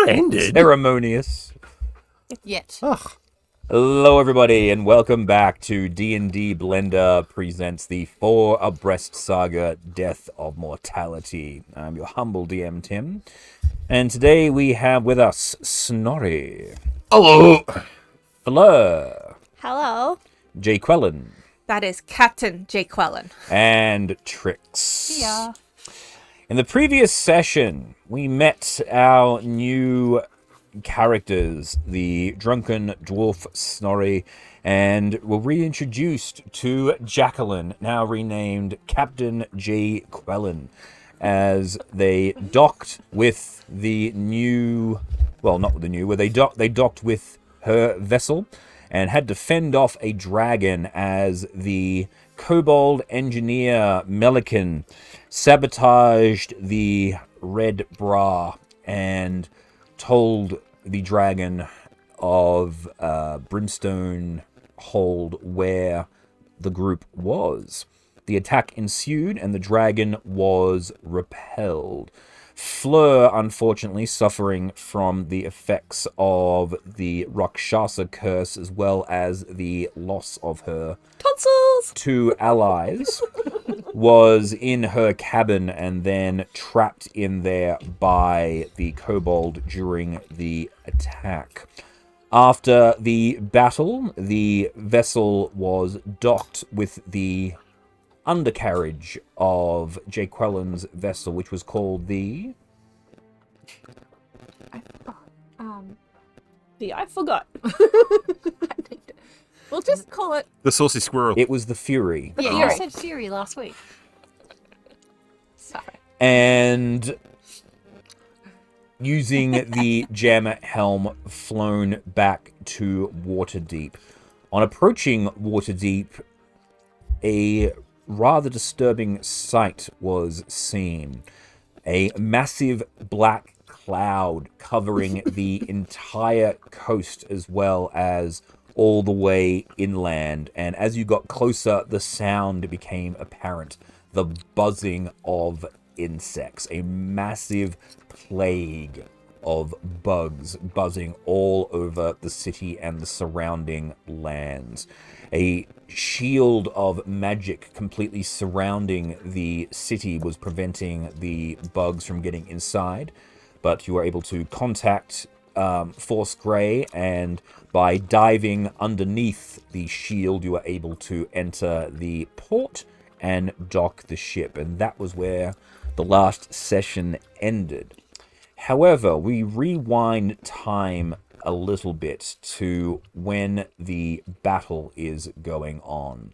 Ended? Ceremonious. Yet. Ugh. Hello, everybody, and welcome back to D&D Blender presents the Four Abreast Saga, Death of Mortality. I'm your humble DM, Tim, and today we have with us Snorri, Hello. Fleur, Hello. Jay Quellen, That is Captain Jay Quellen. and Trix. Yeah. In the previous session, we met our new characters, the drunken dwarf Snorri, and were reintroduced to Jacqueline, now renamed Captain J. Quellen, as they docked with the new, well, not with the new, where they docked with her vessel and had to fend off a dragon as the kobold engineer Melican sabotaged the red bra and told the dragon of Brimstone Hold where the group was. The attack ensued and the dragon was repelled. Fleur, unfortunately, suffering from the effects of the Rakshasa curse as well as the loss of her Tonsils! two allies, was in her cabin and then trapped in there by the kobold during the attack. After the battle, the vessel was docked with the undercarriage of Jay Quellen's vessel, which was called the... I forgot. We'll just call it... The saucy squirrel. It was the Fury. Yeah, You said Fury last week. Sorry. And using the gem helm flown back to Waterdeep. On approaching Waterdeep, a rather disturbing sight was seen. A massive black cloud covering the entire coast as well as all the way inland. And as you got closer, the sound became apparent. The buzzing of insects. A massive plague of bugs buzzing all over the city and the surrounding lands. A shield of magic completely surrounding the city was preventing the bugs from getting inside, but you were able to contact Force Grey, and by diving underneath the shield, you were able to enter the port and dock the ship, and that was where the last session ended. However, we rewind time a little bit to when the battle is going on.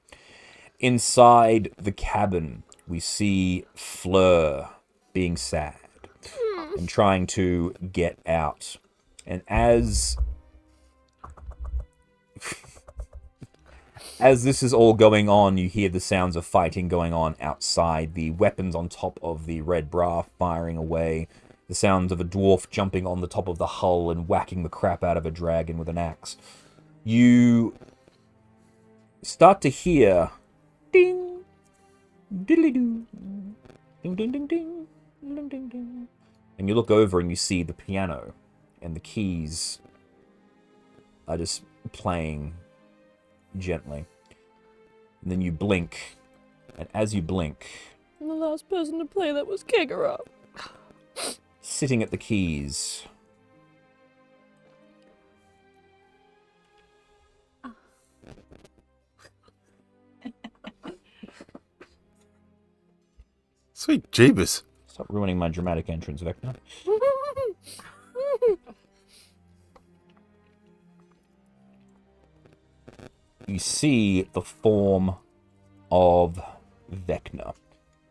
Inside the cabin, we see Fleur being sad and trying to get out. And as this is all going on, you hear the sounds of fighting going on outside, the weapons on top of the red bra firing away, the sounds of a dwarf jumping on the top of the hull and whacking the crap out of a dragon with an axe. You start to hear ding, diddly-doo, ding, ding, ding, ding, ding, ding, ding. And you look over and you see the piano and the keys are just playing gently. And then you blink, and as you blink, The last person to play that was Kagura. sitting at the keys, Sweet Jeebus. stop ruining my dramatic entrance, Vecna. You see the form of Vecna,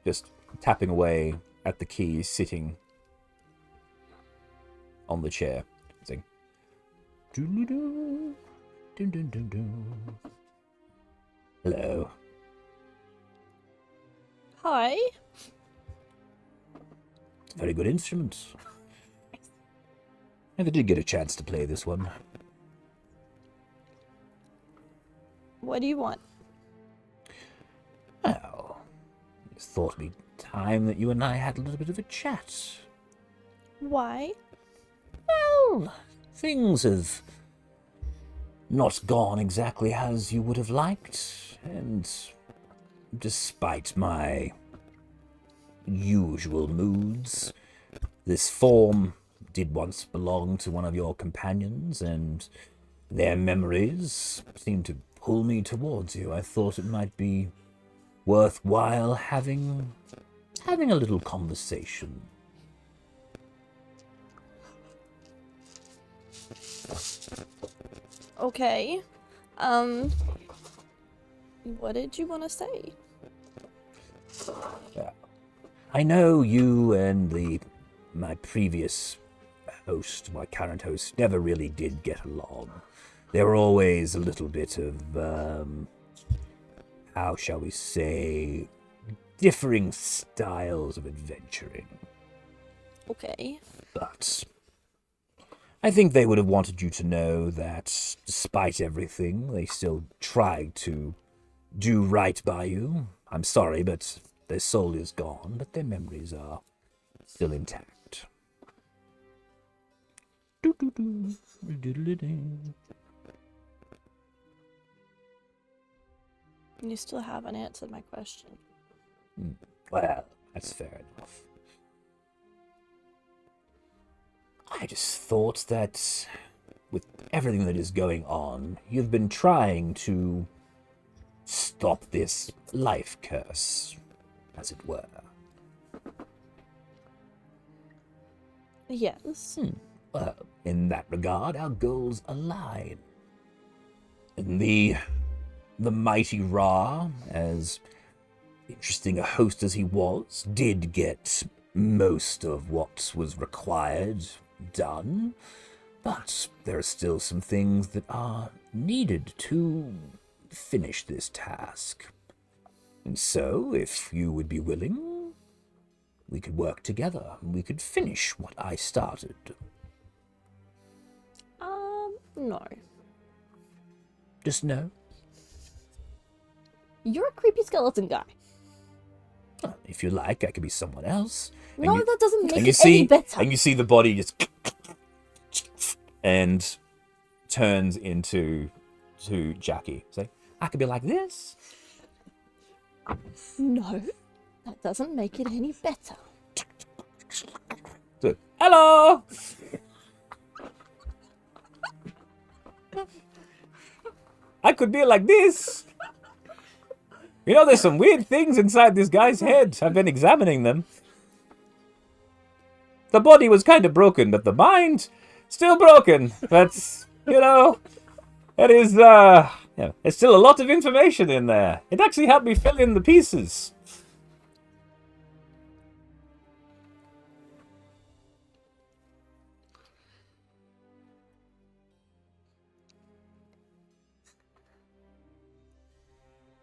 just tapping away at the keys, sitting on the chair, saying, "Doo-doo-doo, doo-doo-doo-doo." Hello. Hi. Very good instrument. Never did get a chance to play this one. What do you want? Well, just thought it'd be time that you and I had a little bit of a chat. Why? Well, well, things have not gone exactly as you would have liked, and despite my usual moods, this form did once belong to one of your companions, and their memories seem to pull me towards you. I thought it might be worthwhile having a little conversation. Okay. What did you want to say? I know you and my previous host, my current host, never really did get along. There were always a little bit of, how shall we say, differing styles of adventuring. Okay. But I think they would have wanted you to know that despite everything, they still tried to do right by you. I'm sorry, but their soul is gone, but their memories are still intact. You still haven't answered my question. Well, that's fair enough. I just thought that with everything that is going on, you've been trying to stop this life curse, as it were. Yes. Well, in that regard, our goals align. And the mighty Ra, as interesting a host as he was, did get most of what was required done, but there are still some things that are needed to finish this task. And so, if you would be willing, we could work together. We could finish what I started. No. Just no? You're a creepy skeleton guy. Well, if you like, I could be someone else. No, that doesn't make And you it any see, better. and you see the body just and turns into Jackie. Say, I could be like this. No, that doesn't make it any better. So, hello. I could be like this. You know, there's some weird things inside this guy's head. I've been examining them. The body was kind of broken, but the mind, still broken. That's, you know, that is, there's still a lot of information in there. It actually helped me fill in the pieces.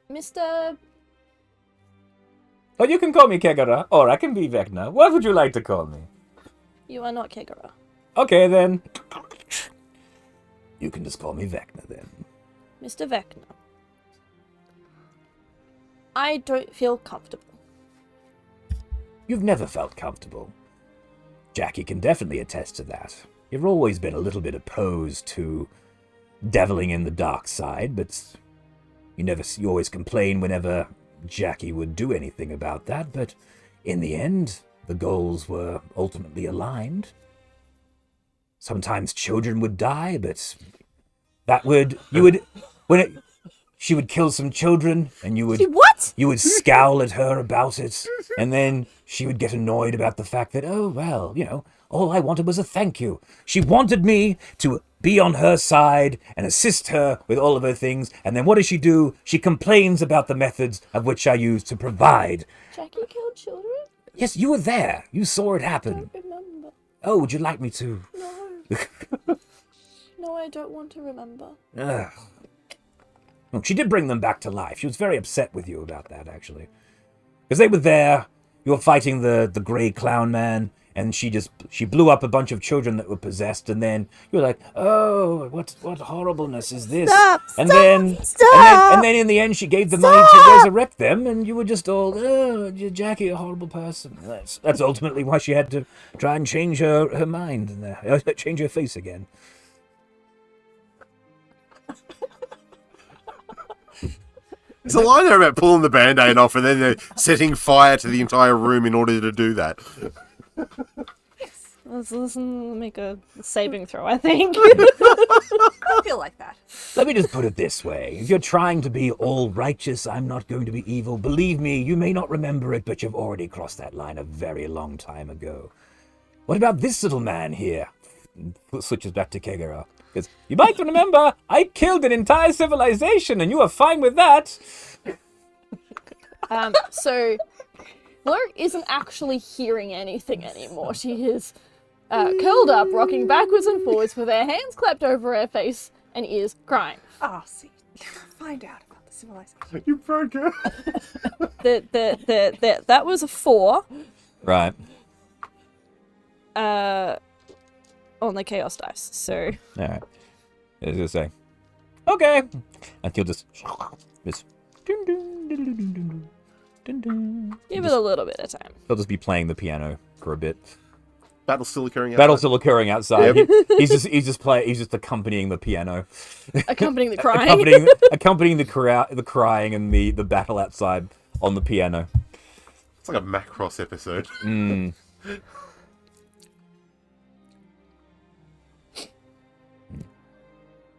Mr. Oh, you can call me Kegara, or I can be Vecna. What would you like to call me? You are not Kegara. Okay, then. You can just call me Vecna, then. Mr. Vecna. I don't feel comfortable. You've never felt comfortable. Jackie can definitely attest to that. You've always been a little bit opposed to deviling in the dark side, but you always complain whenever Jackie would do anything about that, but in the end, the goals were ultimately aligned. Sometimes children would die, but she would kill some children, and you would... What? You would scowl at her about it, and then she would get annoyed about the fact that, oh, well, you know, all I wanted was a thank you. She wanted me to be on her side and assist her with all of her things, and then what does she do? She complains about the methods of which I use to provide. Jackie killed children? Yes, you were there. You saw it I happen. don't remember. Oh, would you like me to? No. No, I don't want to remember. Ugh. Well, she did bring them back to life. She was very upset with you about that, actually. Because they were there, you were fighting the grey clown man, and she blew up a bunch of children that were possessed, and then you were like, oh, what horribleness is this? Stop! And Stop! then Stop! and then in the end she gave the money to resurrect them, and you were just all, oh, Jackie, a horrible person. That's ultimately why she had to try and change her mind and change her face again. There's a line there about pulling the band-aid off and then they're setting fire to the entire room in order to do that. Let's make a saving throw, I think. I feel like that. Let me just put it this way. If you're trying to be all righteous, I'm not going to be evil. Believe me, you may not remember it, but you've already crossed that line a very long time ago. What about this little man here? Switches back to Kegara. Because you might remember, I killed an entire civilization, and you are fine with that. So, Fleur isn't actually hearing anything anymore. She is curled up, rocking backwards and forwards with her hands clapped over her face and ears crying. Oh, see. Find out about the civilization. You broke her. That was a 4 Right. on the chaos dice. So All right. I was going to say, okay. And he'll just give it a little bit of time. he'll just be playing the piano for a bit. Battle's still occurring outside. Battle's still occurring outside. He's just accompanying the piano. Accompanying the crying. accompanying the crying and the battle outside on the piano. It's like a Macross episode.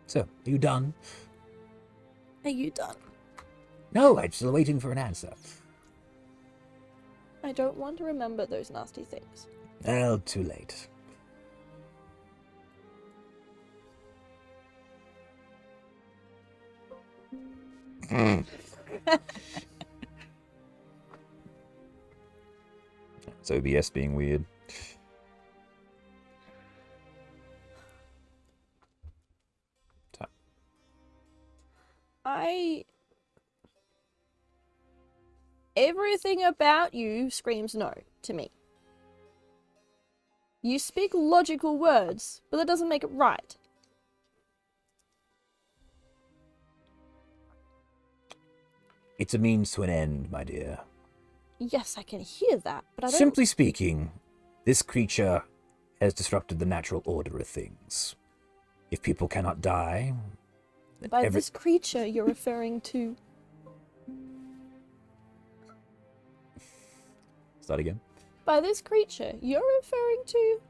So, are you done? Are you done? No, I'm still waiting for an answer. I don't want to remember those nasty things. Well, too late. It's OBS being weird. Everything about you screams no to me. You speak logical words, but that doesn't make it right. It's a means to an end, my dear. Yes, I can hear that, but I don't... Simply speaking, this creature has disrupted the natural order of things. If people cannot die... By this creature, you're referring to... Start again. By this creature, you're referring to...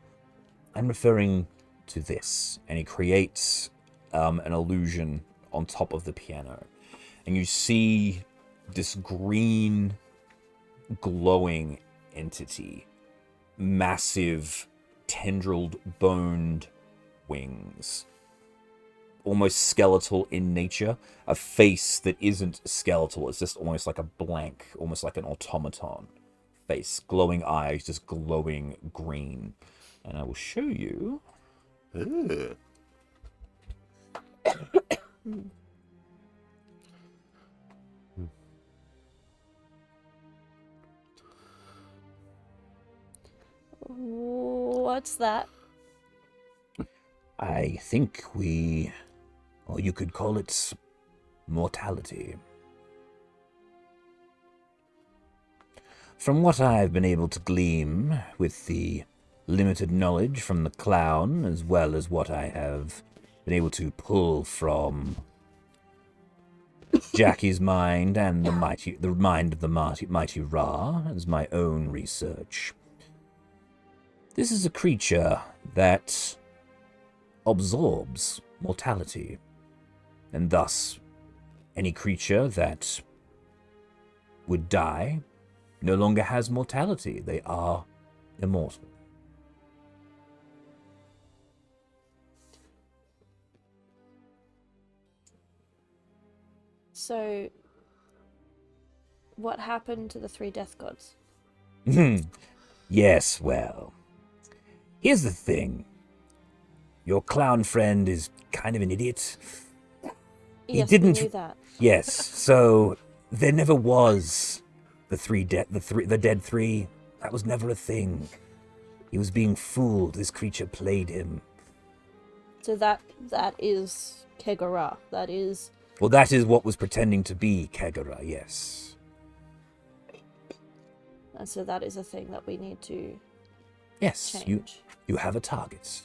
I'm referring to this, and he creates an illusion on top of the piano. And you see this green, glowing entity, massive, tendrilled, boned wings, almost skeletal in nature, a face that isn't skeletal, it's just almost like a blank, almost like an automaton face, glowing eyes, just glowing green. And I will show you. Ugh. What's that? I think or you could call it mortality. From what I've been able to glean with the limited knowledge from the clown, as well as what I have been able to pull from Jackie's mind and the mind of the mighty Ra, as my own research. This is a creature that absorbs mortality, and thus any creature that would die no longer has mortality. They are immortal. So, what happened to the 3 death gods? Yes, well, here's the thing. Your clown friend is kind of an idiot. Yes, didn't... we knew that. Yes, so there never was the dead 3. That was never a thing. He was being fooled. This creature played him. So that is Kegara. That is... Well, that is what was pretending to be Kegara, yes. And so that is a thing that we need to Yes, change. you have a target.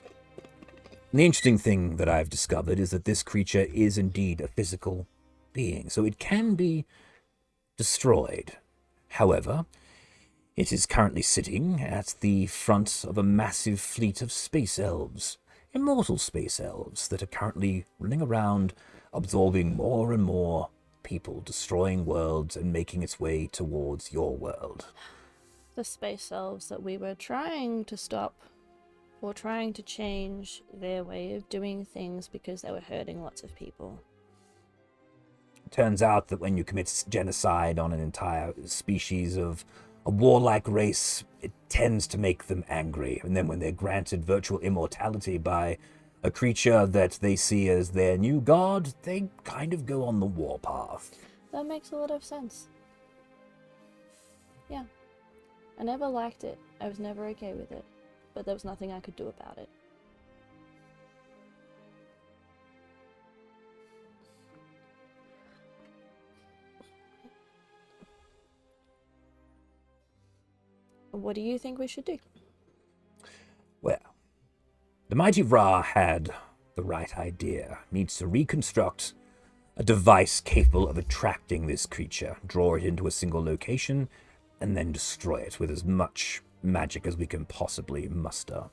And the interesting thing that I've discovered is that this creature is indeed a physical being, so it can be destroyed. However, it is currently sitting at the front of a massive fleet of space elves, immortal space elves, that are currently running around, absorbing more and more people, destroying worlds and making its way towards your world. The space elves that we were trying to stop, or trying to change their way of doing things because they were hurting lots of people. Turns out that when you commit genocide on an entire species of a warlike race, it tends to make them angry. And then when they're granted virtual immortality by a creature that they see as their new god, they kind of go on the warpath. That makes a lot of sense. Yeah. I never liked it. I was never okay with it. But there was nothing I could do about it. What do you think we should do? Well, the mighty Ra had the right idea. Needs to reconstruct a device capable of attracting this creature, draw it into a single location, and then destroy it with as much magic as we can possibly muster.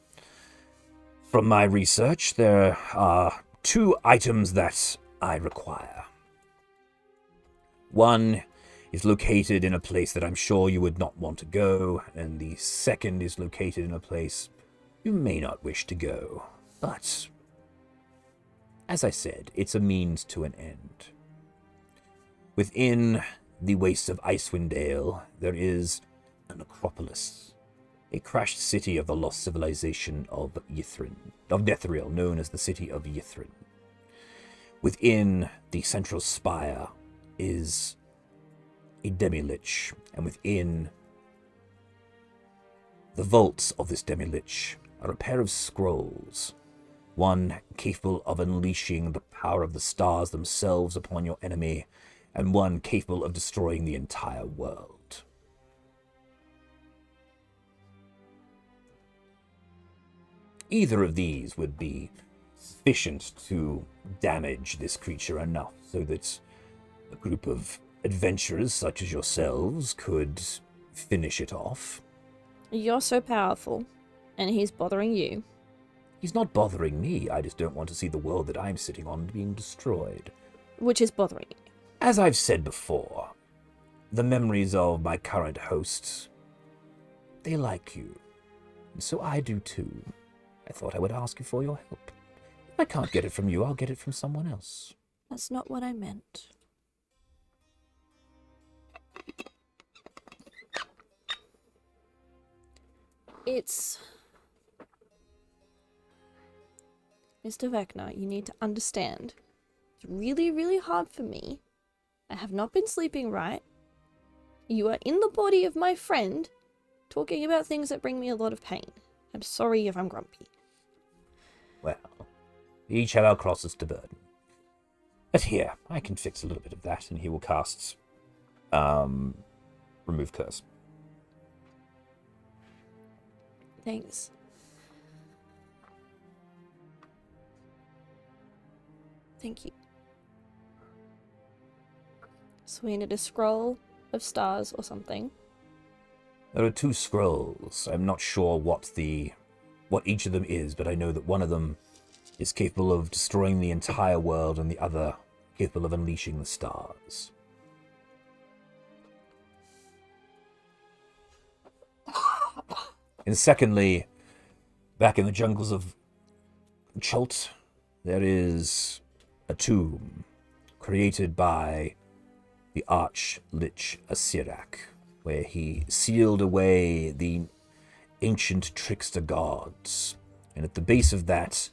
From my research, there are 2 items that I require. One is located in a place that I'm sure you would not want to go, and the second is located in a place you may not wish to go. But, as I said, it's a means to an end. Within the wastes of Icewind Dale, there is an Acropolis, a crashed city of the lost civilization of Netheril, known as the City of Yithrin. Within the central spire is a demi-lich, and within the vaults of this demi-lich are a pair of scrolls, one capable of unleashing the power of the stars themselves upon your enemy, and one capable of destroying the entire world. Either of these would be sufficient to damage this creature enough so that a group of adventurers such as yourselves could finish it off. You're so powerful, and he's bothering you. He's not bothering me, I just don't want to see the world that I'm sitting on being destroyed. Which is bothering you. As I've said before, the memories of my current hosts, they like you. And so I do too. I thought I would ask you for your help. If I can't get it from you, I'll get it from someone else. That's not what I meant. It's... Mr. Vecna, you need to understand. It's really, really hard for me. I have not been sleeping right. You are in the body of my friend, talking about things that bring me a lot of pain. I'm sorry if I'm grumpy. Well, we each have our crosses to burden. But here, I can fix a little bit of that, and he will cast Remove Curse. Thanks. Thank you. So we need a scroll of stars or something. There are 2 scrolls. I'm not sure what each of them is, but I know that one of them is capable of destroying the entire world and the other capable of unleashing the stars. And secondly, back in the jungles of Chult, there is a tomb created by the Arch-Lich Asirak, where he sealed away the ancient trickster gods. And at the base of that,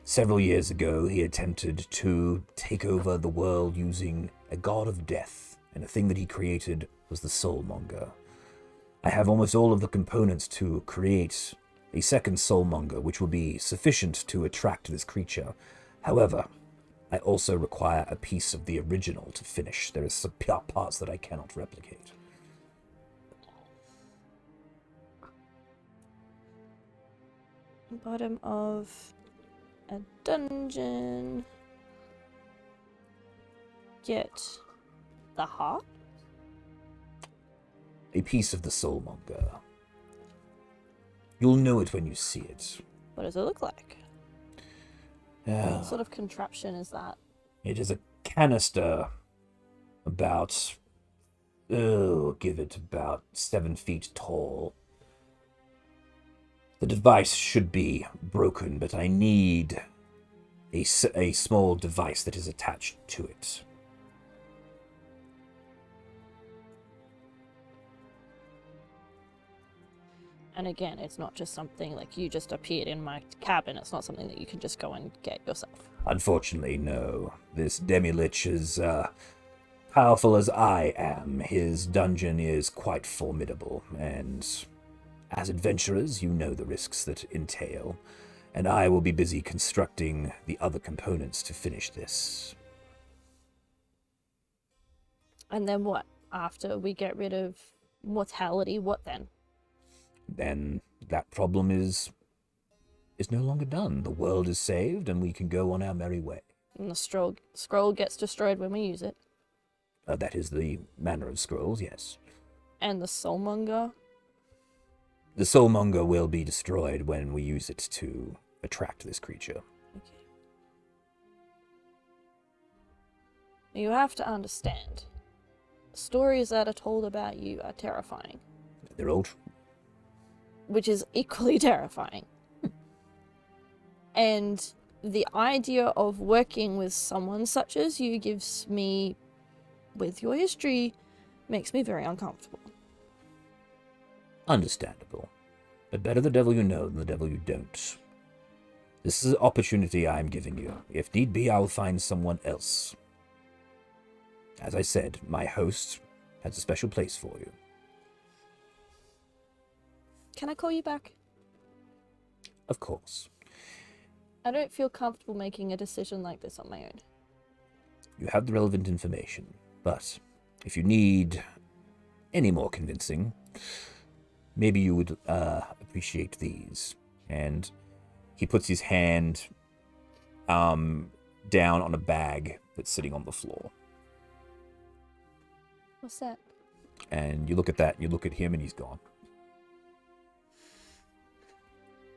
several years ago, he attempted to take over the world using a god of death, and a thing that he created was the Soulmonger. I have almost all of the components to create a second soulmonger, which will be sufficient to attract this creature. However, I also require a piece of the original to finish. There are some parts that I cannot replicate. Bottom of a dungeon. Get the heart? A piece of the soulmonger. You'll know it when you see it. What does it look like? What sort of contraption is that? It is a canister about, give it about 7 feet tall. The device should be broken, but I need a small device that is attached to it. And again, it's not just something like you just appeared in my cabin. It's not something that you can just go and get yourself. Unfortunately, no. This demi-lich is powerful as I am. His dungeon is quite formidable, and as adventurers, you know the risks that entail, and I will be busy constructing the other components to finish this. And then what? After we get rid of mortality, what then? Then that problem is no longer done. The world is saved, and we can go on our merry way. And the scroll gets destroyed when we use it. That is the Manor of Scrolls, yes. And the soulmonger? The soulmonger will be destroyed when we use it to attract this creature. Okay. You have to understand. Stories that are told about you are terrifying. They're all Which is equally terrifying. And the idea of working with someone such as you gives me, with your history, makes me very uncomfortable. understandable. But better the devil you know than the devil you don't. This is an opportunity I am giving you. If need be, I will find someone else. As I said, my host has a special place for you. Can I call you back? Of course. I don't feel comfortable making a decision like this on my own. You have the relevant information, but if you need any more convincing, maybe you would appreciate these. And he puts his hand down on a bag that's sitting on the floor. What's that? And you look at that, and you look at him, and he's gone.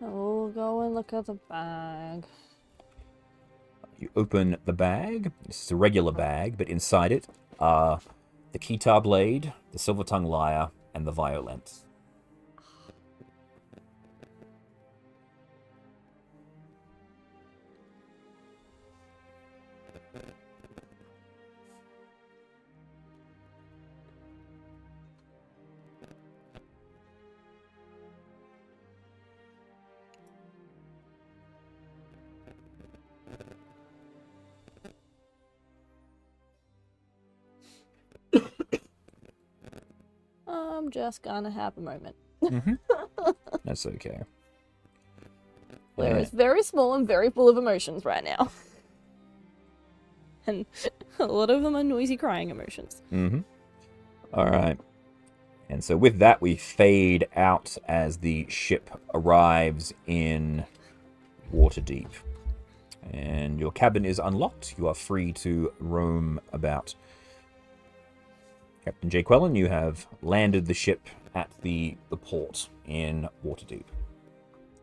I'll go and look at the bag. You open the bag. This is a regular bag, but inside it are the Kitar blade, the silver-tongued lyre, and the violence. I'm just gonna have a moment. Mm-hmm. That's okay. Blair is very small and very full of emotions right now. And a lot of them are noisy crying emotions. Mm-hmm. All right. And so with that, we fade out as the ship arrives in Waterdeep. And your cabin is unlocked. You are free to roam about. Captain Jake Quellen, you have landed the ship at the port in Waterdeep.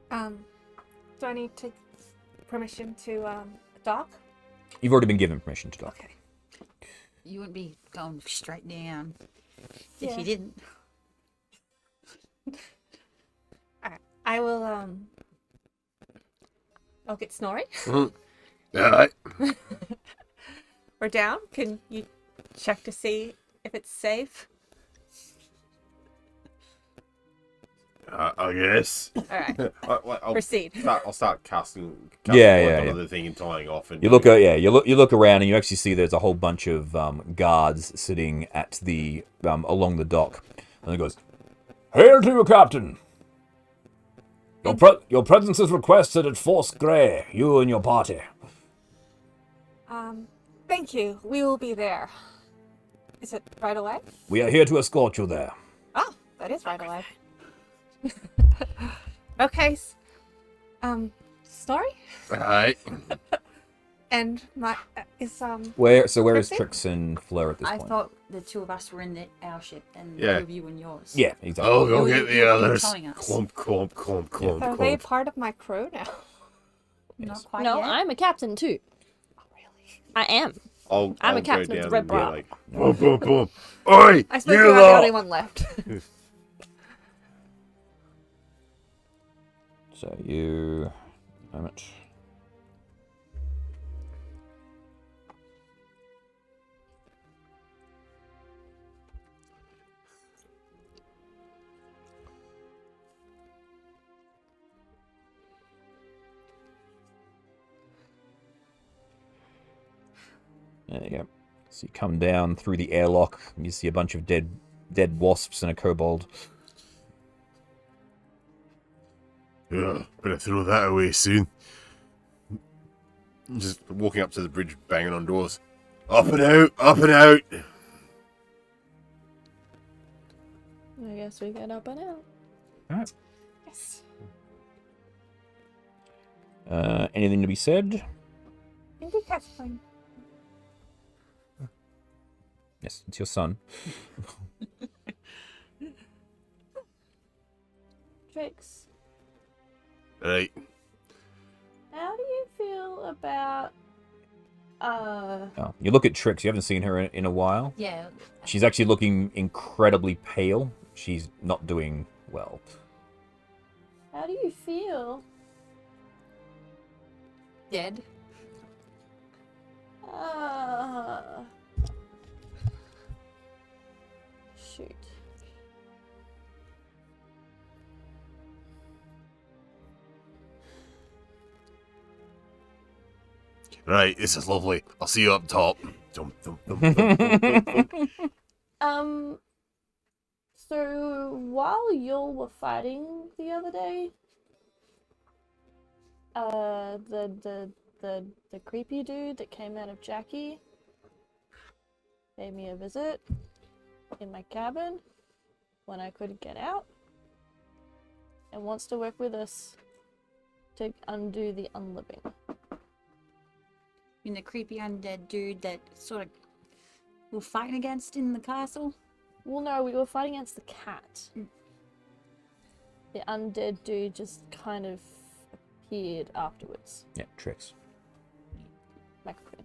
Do I need to permission to dock? You've already been given permission to dock. Okay. You wouldn't be going straight down Yeah. if you didn't. Alright. I will I'll get Snorri. All right. We're down. Can you check to see if it's safe? I guess. Alright. I'll Proceed. I'll start casting Yeah. onto the thing and tying off. And You look around, and you actually see there's a whole bunch of guards sitting at the along the dock, and it goes, "Hail to you, Captain! Your presence is requested at Force Grey, you and your party. Thank you. We will be there. Is it right away? We are here to escort you there. Oh, that is right away. Okay. Story? Alright. And my is Where is Trixie? Trix and Fleur at this I point? thought the two of us were in our ship and Yeah. two of you in yours. Yeah, exactly. Oh, go You- get the you were others. telling us. Clump, clump, clump, clump, are they clump. part of my crew now? Not quite No, yet. I'm a captain too. Oh, really? I am. I'm a captain of the Red Bra. Like, boom, boom, boom. Oi, I suppose you you're the lot! only one left. So you... moment. There you go. So you come down through the airlock, and you see a bunch of dead wasps and a kobold. Yeah, better throw that away soon. Just walking up to the bridge, banging on doors. Up and out, up and out. I guess we get up and out. Alright. Yes. Anything to be said? I think that's fine. Yes, it's your son. Trix, Right. how do you feel about Oh, you look at Trix. You haven't seen her in a while. Yeah. She's actually looking incredibly pale. She's not doing well. how do you feel Dead. shoot. Right, this is lovely. I'll see you up top. Dum, dum, dum, dum, dum, dum, dum. So while y'all were fighting the other day, the creepy dude that came out of Jackie paid me a visit in my cabin when I couldn't get out, and wants to work with us to undo the unliving. In the creepy undead dude that sort of we're fighting against in the castle. Well, no, we were fighting against the cat. The undead dude just kind of appeared afterwards. Yeah, Trix. Microphone.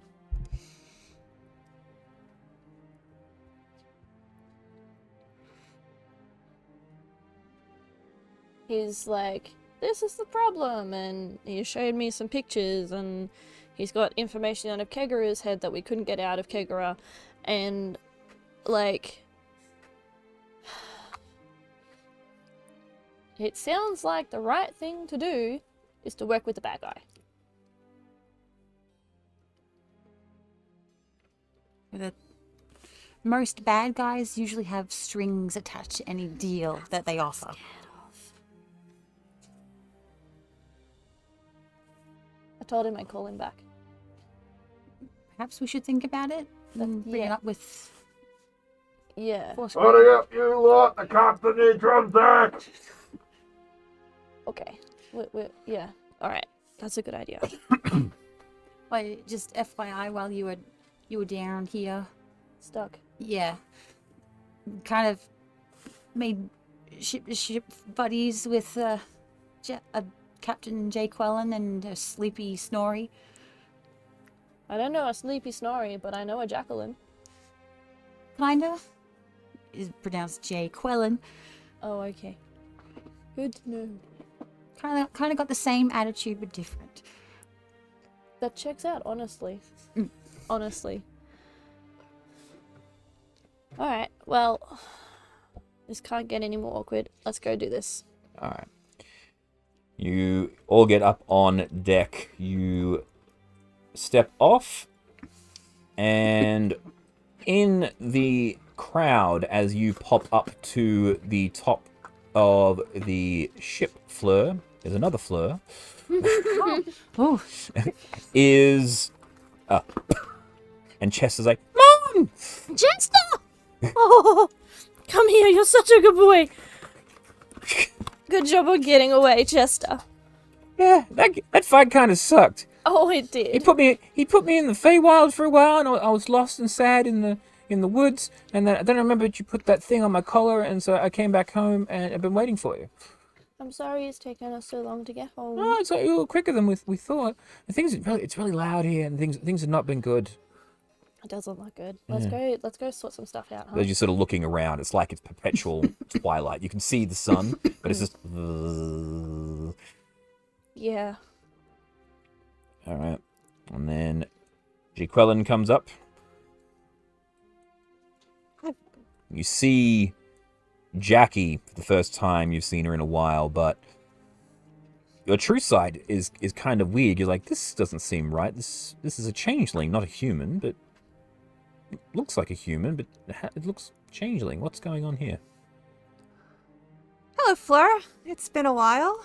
He's like, this is the problem, and he showed me some pictures, and he's got information out of Kegara's head that we couldn't get out of Kegara, and like, it sounds like the right thing to do is to work with the bad guy. Most bad guys usually have strings attached to any deal that they offer. I told him I'd call him back. Perhaps we should think about it and bring it Yeah. up with Yeah. Force. Hurry up, you lot! The captain needs contact! Okay. Yeah. All right. That's a good idea. Well, just FYI, while you were down here, Stuck. yeah, kind of made ship to ship buddies with Captain Jay Quellen and Sleepy Snorri. I don't know a Sleepy Snorri, but I know a Jacqueline. Kinda. Is pronounced Jay Quellen. Oh, okay. Good to know. Kind of got the same attitude but different. That checks out, honestly. Mm. Honestly. All right. Well, this can't get any more awkward. Let's go do this. All right. You all get up on deck. You step off, and in the crowd, as you pop up to the top of the ship, Fleur, there's another Fleur, Oh, is... and Chester's like, Mom! Chester! Oh, come here, you're such a good boy. Good job on getting away, Chester. Yeah, that fight kind of sucked. Oh, it He did. put me in the Feywild for a while, and I was lost and sad in the woods. And then I remembered you put that thing on my collar, and so I came back home, and I've been waiting for you. I'm sorry it's taken us so long to get home. Oh, it's like a little quicker than we thought. And it's really loud here, and things have not been good. It doesn't look good. Let's go sort some stuff out, huh? They're just sort of looking around. It's like it's perpetual twilight. You can see the sun, but it's just. Yeah. All right, and then Jequellen comes up. You see Jackie for the first time. You've seen her in a while, but your true side is kind of weird. You're like, this doesn't seem right. This is a changeling, not a human, but it looks like a human, but it looks changeling. What's going on here? Hello, Fleur. It's been a while.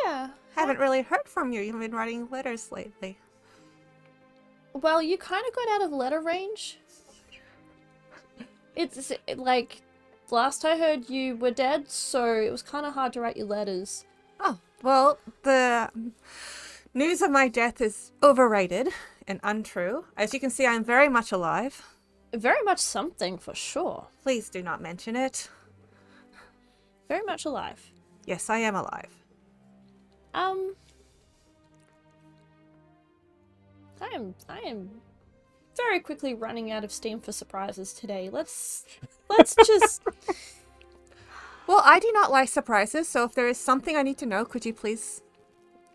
Yeah. Haven't really heard from you. You've been writing letters lately. Well, you kind of got out of letter range. It's like, last I heard you were dead, so it was kind of hard to write your letters. Oh, well, the news of my death is overrated and untrue. As you can see, I'm very much alive. Very much something, for sure. Please do not mention it. Very much alive. Yes, I am alive. I am very quickly running out of steam for surprises today. Let's just... Well, I do not like surprises, so if there is something I need to know, could you please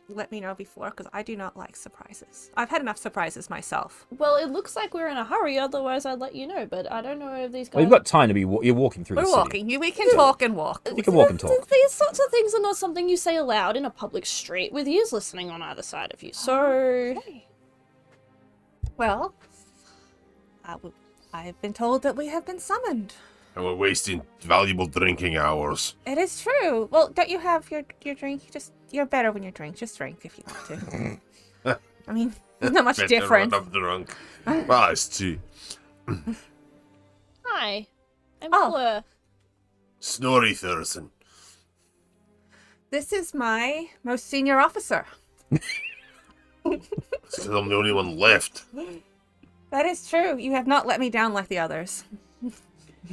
let me know before? Because I do not like surprises. I've had enough surprises myself. Well, it looks like we're in a hurry, otherwise I'd let you know, but I don't know if these guys... Well, you've got time to be. You're walking through We're the city. walking. We can talk and walk. You can walk and talk. These sorts of things are not something you say aloud in a public street with ears listening on either side of you, so... Well, I have been told that we have been summoned. And we're wasting valuable drinking hours. It is true. Well, don't you have your drink? You're better when you drink. Just drink if you want to. I mean, there's not much Better difference. when I'm drunk. Well, it's too. Hi, I'm Oh. Fleur. Snorri Thurston. This is my most senior officer. It's because I'm the only one left. That is true. You have not let me down like the others.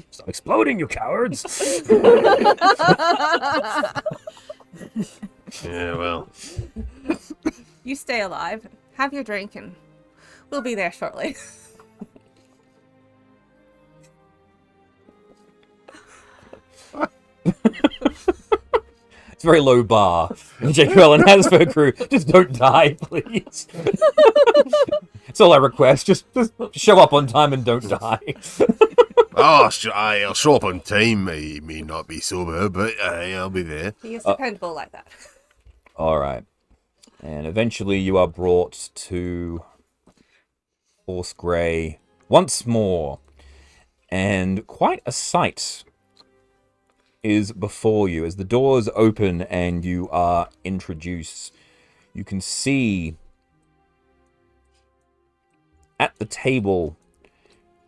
Stop exploding, you cowards! Yeah, well. You stay alive. Have your drink, and we'll be there shortly. It's a very low bar. Jake Ellen has for her crew. Just don't die, please. That's all I request. Just show up on time and don't die. Oh, I'll show up on time. I may not be sober, but I'll be there. He is dependable like that. All right. And eventually you are brought to Horse Grey once more. And quite a sight is before you. As the doors open and you are introduced, you can see at the table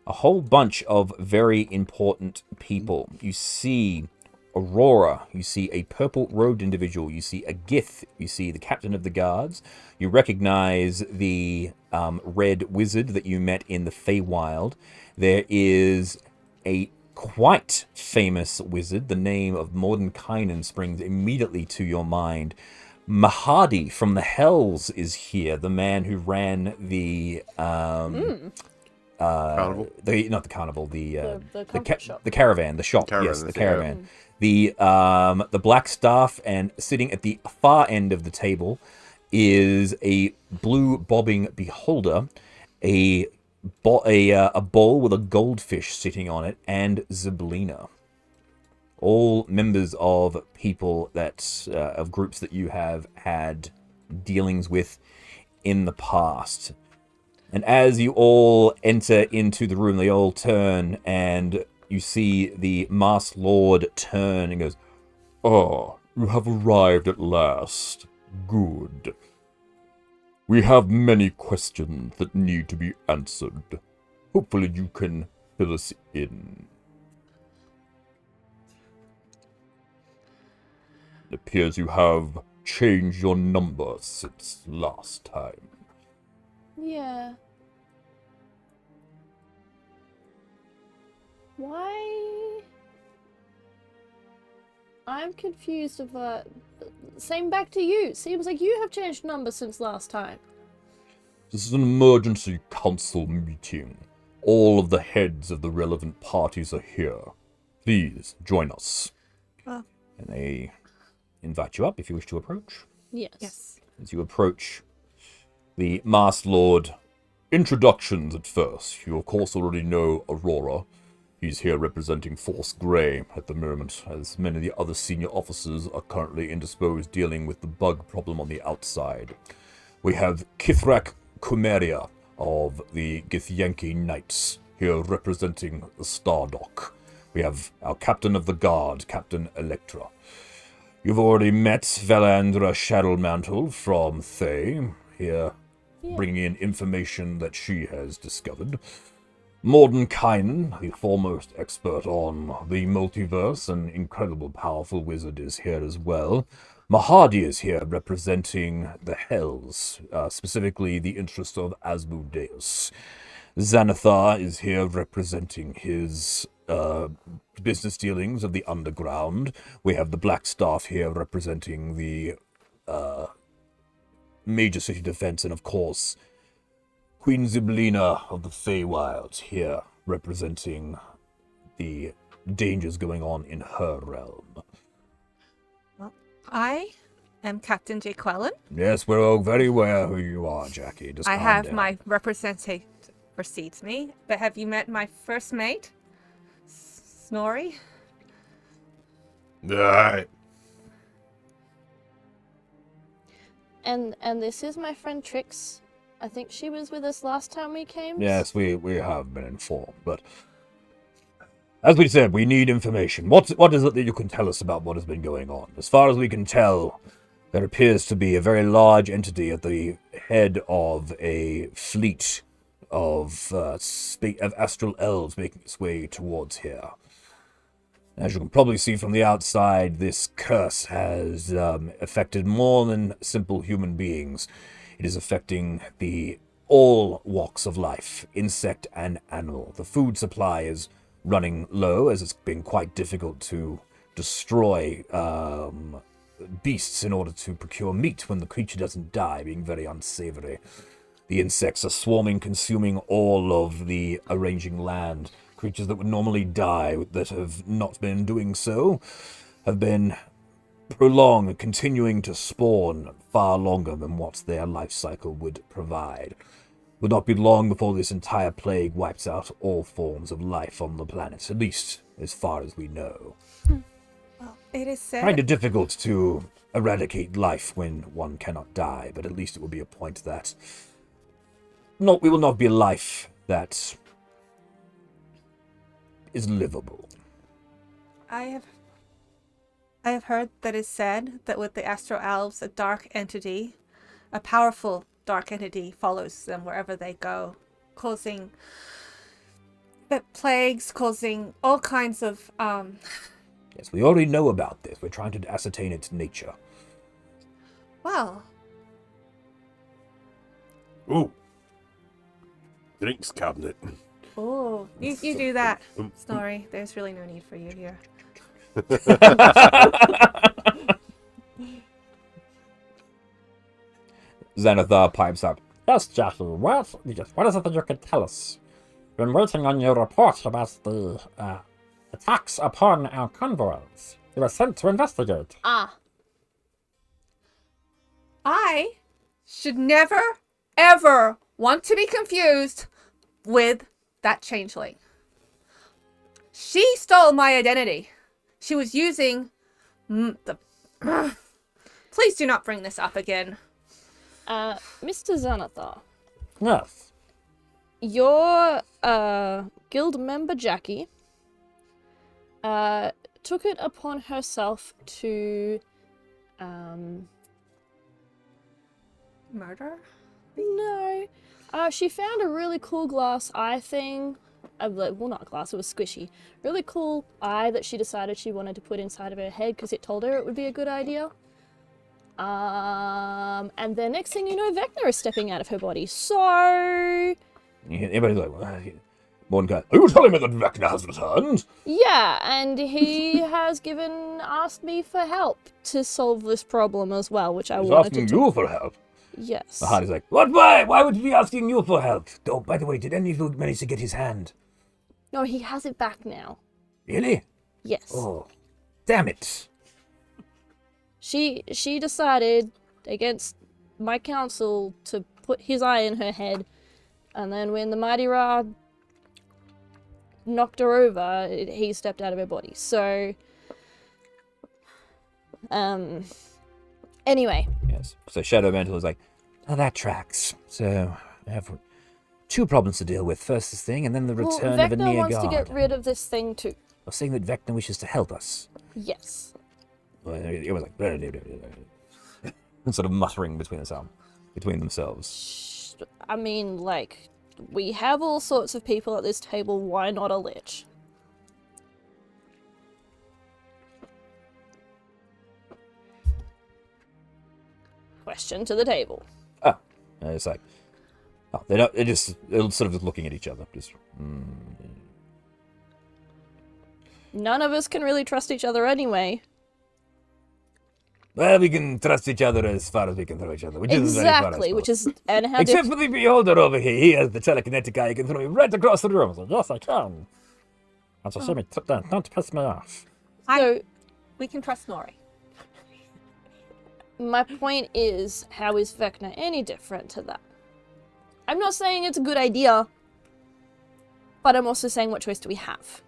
a whole bunch of very important people. You see Aurora, you see a purple-robed individual, you see a Gith, you see the captain of the guards, you recognize the red wizard that you met in the Feywild. There is a quite famous wizard. The name of Mordenkainen springs immediately to your mind. Mahadi from the Hells is here, the man who ran the Carnival? not the carnival, The comfort shop. the caravan, the shop. Caravan, Yes, the that's it, caravan. The black staff, and sitting at the far end of the table is a blue bobbing beholder, a bowl with a goldfish sitting on it, and Zablina. All members of people that of groups that you have had dealings with in the past. And as you all enter into the room, they all turn, and you see the Masked Lord turn and goes, "Oh, You have arrived at last. Good. We have many questions that need to be answered. Hopefully you can fill us in. It appears you have changed your number since last time. Yeah. Why? I'm confused of same back to you. Seems like you have changed number since last time. This is an emergency council meeting. All of the heads of the relevant parties are here. Please join us. Oh. And they invite you up if you wish to approach. Yes. Yes. As you approach the Masked Lord, introductions at first. You of course already know Aurora. He's here representing Force Grey at the moment, as many of the other senior officers are currently indisposed dealing with the bug problem on the outside. We have Kithrak Kumeria of the Githyanki Knights, here representing the Stardock. We have our Captain of the Guard, Captain Electra. You've already met Valandra Shadowmantle from Thay, here bringing in information that she has discovered. Mordenkainen, the foremost expert on the multiverse, an incredible powerful wizard, is here as well. Mahadi is here representing the Hells, specifically the interest of Asmodeus. Xanathar is here representing his business dealings of the underground. We have the Black Staff here representing the major city defense, and of course, Queen Zyblina of the Feywild here representing the dangers going on in her realm. Well, I am Captain J. Quellen. Yes, we're all very aware who you are, Jackie. Just I calm have down. my representative precedes me, but have you met my first mate, Snorri? Alright. And this is my friend Trix. I think she was with us last time we came. Yes, we have been informed, but as we said, we need information. What is it that you can tell us about what has been going on? As far as we can tell, there appears to be a very large entity at the head of a fleet of astral elves making its way towards here. As you can probably see from the outside, this curse has affected more than simple human beings. It is affecting all walks of life, insect and animal. The food supply is running low, as it's been quite difficult to destroy beasts in order to procure meat when the creature doesn't die, being very unsavory. The insects are swarming, consuming all of the arranging land. Creatures that would normally die, that have not been doing so, have been prolonged, continuing to spawn far longer than what their life cycle would provide. Would not be long before this entire plague wipes out all forms of life on the planet, at least as far as we know. Well, it is said. Kind of difficult to eradicate life when one cannot die, but at least it will be a point that we will not be a life that is livable. I have heard that it's said that with the Astral Elves, a dark entity, a powerful dark entity, follows them wherever they go, causing plagues, causing all kinds of Yes, we already know about this. We're trying to ascertain its nature. Well, Ooh. Drinks cabinet. oh, you do that, Snorri. There's really no need for you here. Xanathar pipes up. Yes, Jackie, what is it that you can tell us? Been waiting on your report about the attacks upon our convoys. You were sent to investigate. I should never, ever want to be confused with that changeling. She stole my identity. She was using the... Please do not bring this up again. Mr. Xanathar, Yes. your guild member Jackie took it upon herself to Murder? No. She found a really cool glass eye thing. Well, not glass, it was squishy. Really cool eye that she decided she wanted to put inside of her head because it told her it would be a good idea. And then next thing you know, Vecna is stepping out of her body. So... Everybody's like, well, one guy, are you telling me that Vecna has returned? yeah, and he has asked me for help to solve this problem as well, which I He's wanted asking to... you for help. Yes. Hardy's like, what? Why would he be asking you for help? Oh, by the way, did any of you manage to get his hand? No, he has it back now. Really? Yes. Oh, damn it. She decided, against my counsel, to put his eye in her head, and then when the Mighty Ra knocked her over, he stepped out of her body. So, anyway. Yes. So Shadow Mantle is like, oh, that tracks. So I have two problems to deal with. First this thing, and then the return of a Vecna near wants guard. to get rid of this thing too. I was saying that Vecna wishes to help us. Yes. Well, it was like, sort of muttering between themselves. I mean, like, we have all sorts of people at this table. Why not a lich? Question to the table. Oh, and it's like, oh, they're sort of just looking at each other. Just, None of us can really trust each other anyway. Well, we can trust each other as far as we can throw each other. Which Exactly, which is and how except for the beholder over here. He has the telekinetic guy. He can throw me right across the room. I was like, yes, I can. And so, Sammy, don't piss me off. So, We can trust Nori. my point is, how is Vecna any different to that? I'm not saying it's a good idea, but I'm also saying what choice do we have?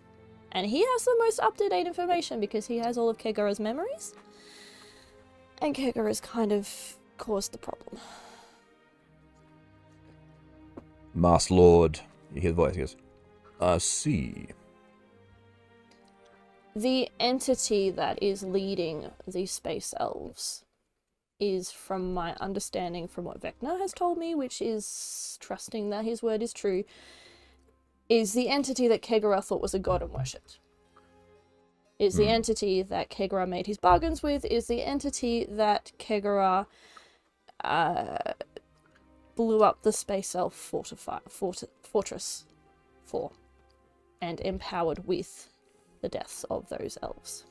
And he has the most up-to-date information because he has all of Kegara's memories. And Kegara's kind of caused the problem. Masked Lord, you hear the voice, he goes, I see. The entity that is leading the space elves is, from my understanding from what Vecna has told me, which is trusting that his word is true, is the entity that Kegara thought was a god and worshipped. Is the entity that Kegara made his bargains with, is the entity that Kegara blew up the space elf fortress for, and empowered with the deaths of those elves.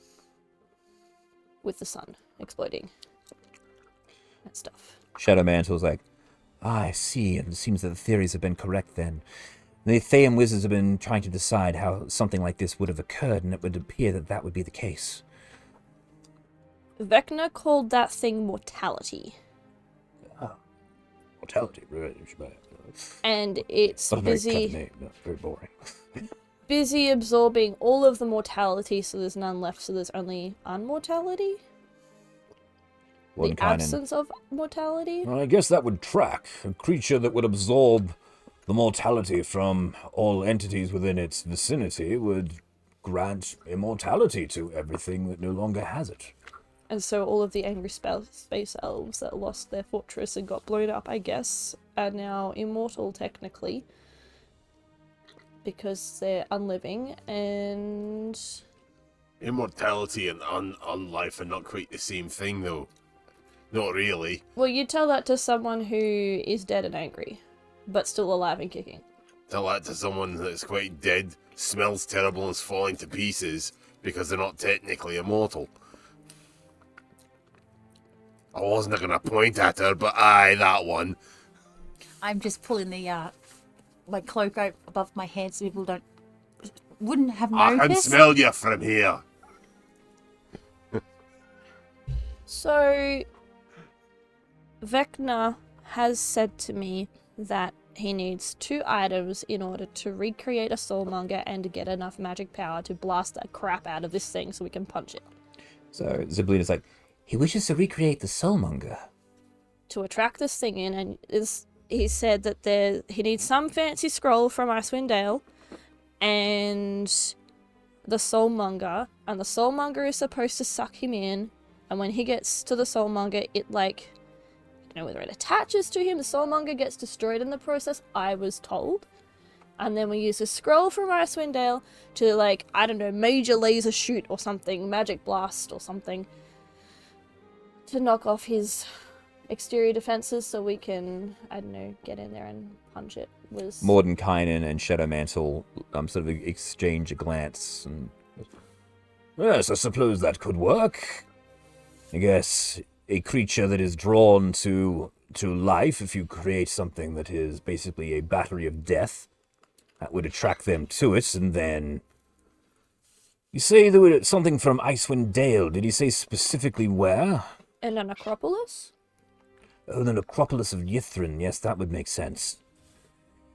With the sun exploding and stuff. Shadow Mantle's like, I see, and it seems that the theories have been correct then. The Thean wizards have been trying to decide how something like this would have occurred, and it would appear that that would be the case. Vecna called that thing mortality. Mortality, And it's not a very busy... clever name, no, very boring. busy absorbing all of the mortality, so there's none left, so there's only unmortality? The absence of mortality? Well, I guess that would track. A creature that would absorb the mortality from all entities within its vicinity would grant immortality to everything that no longer has it. And so all of the angry space elves that lost their fortress and got blown up, I guess, are now immortal, technically. Because they're unliving, and... Immortality and unlife are not quite the same thing, though. Not really. Well, you tell that to someone who is dead and angry, but still alive and kicking. Tell that to someone that's quite dead, smells terrible, and is falling to pieces because they're not technically immortal. I wasn't going to point at her, but aye, that one. I'm just pulling the my cloak out above my head so people wouldn't have noticed. I can smell you from here. So, Vecna has said to me that he needs 2 items in order to recreate a soulmonger and to get enough magic power to blast the crap out of this thing so we can punch it. So Ziblina's like, he wishes to recreate the soulmonger. To attract this thing in, and he said that he needs some fancy scroll from Icewind Dale and the soulmonger, and the soulmonger is supposed to suck him in And when he gets to the soulmonger, it like, I don't know whether it attaches to him. The soulmonger gets destroyed in the process, I was told. And then we use a scroll from Icewind Dale to like, I don't know, major laser shoot or something, magic blast or something, to knock off his exterior defenses so we can, I don't know, get in there and punch it. Was Mordenkainen and Shadowmantle sort of exchange a glance. And yes, I suppose that could work. I guess a creature that is drawn to life, if you create something that is basically a battery of death, that would attract them to it, and then... You say there was something from Icewind Dale. Did he say specifically where? in an Acropolis? Oh, the necropolis of Yithrin. Yes, that would make sense.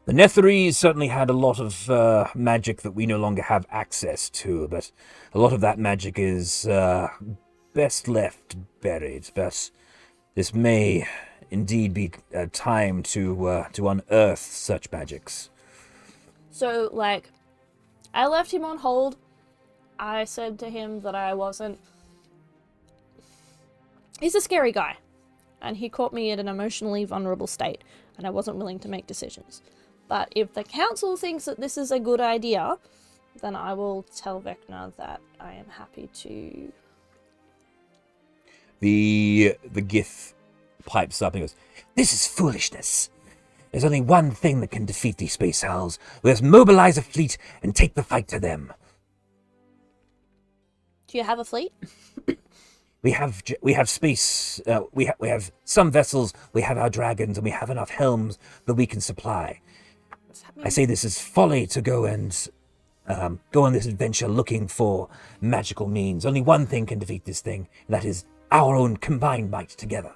The Netherese certainly had a lot of magic that we no longer have access to, but a lot of that magic is best left buried. But this may indeed be a time to unearth such magics. So, like, I left him on hold. I said to him that I wasn't... He's a scary guy. And he caught me in an emotionally vulnerable state, and I wasn't willing to make decisions. But if the council thinks that this is a good idea, then I will tell Vecna that I am happy to... The Gith pipes up and goes, "This is foolishness. There's only one thing that can defeat these space owls. Let's mobilize a fleet and take the fight to them." Do you have a fleet? We have space. We have some vessels. We have our dragons, and we have enough helms that we can supply. I say this is folly to go and go on this adventure looking for magical means. Only one thing can defeat this thing, and that is our own combined might together.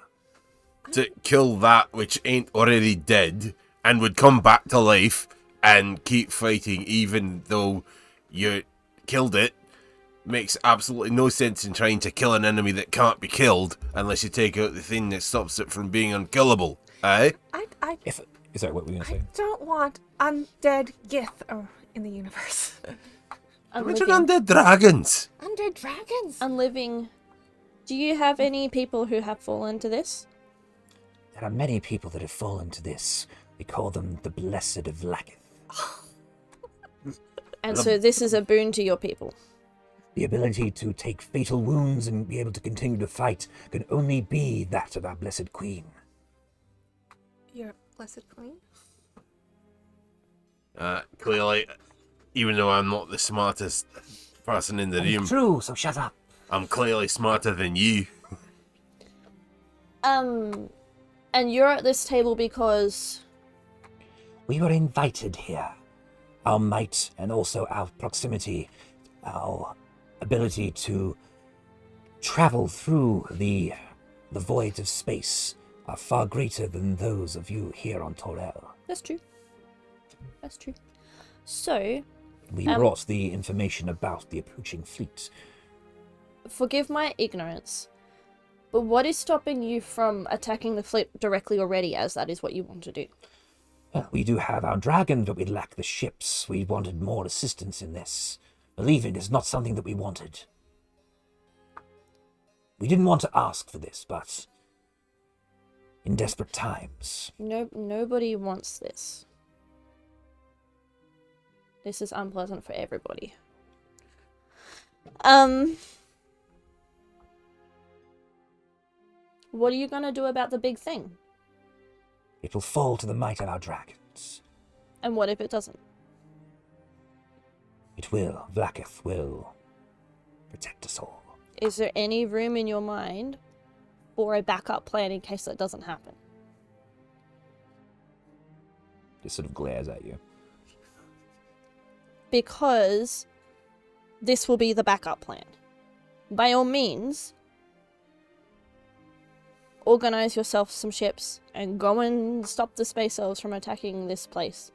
To kill that which ain't already dead and would come back to life and keep fighting even though you killed it makes absolutely no sense in trying to kill an enemy that can't be killed unless you take out the thing that stops it from being unkillable. Eh? Sorry, what were you going to say? I don't want undead Gith in the universe. Which are undead dragons? Undead dragons? Unliving. Do you have any people who have fallen to this? There are many people that have fallen to this. We call them the Blessed of Lacketh. And so this is a boon to your people. The ability to take fatal wounds and be able to continue to fight can only be that of our Blessed Queen. Your blessed queen? Clearly, even though I'm not the smartest person in the room, True, so shut up. I'm clearly smarter than you. And you're at this table because... We were invited here. Our might and also our proximity, our ability to travel through the voids of space are far greater than those of you here on Torel. That's true. That's true. So, We brought the information about the approaching fleet. forgive my ignorance, but what is stopping you from attacking the fleet directly already, as that is what you want to do? We do have our dragons, but we lack the ships. We wanted more assistance in this. Believe it, it's not something that we wanted. We didn't want to ask for this, but in desperate times. Nobody wants this. This is unpleasant for everybody. What are you gonna do about the big thing? It will fall to the might of our dragons. And what if it doesn't? It will. Vlaakith will protect us all. Is there any room in your mind for a backup plan in case that doesn't happen? Just sort of glares at you. Because this will be the backup plan. By all means, organize yourself some ships and go and stop the space elves from attacking this place.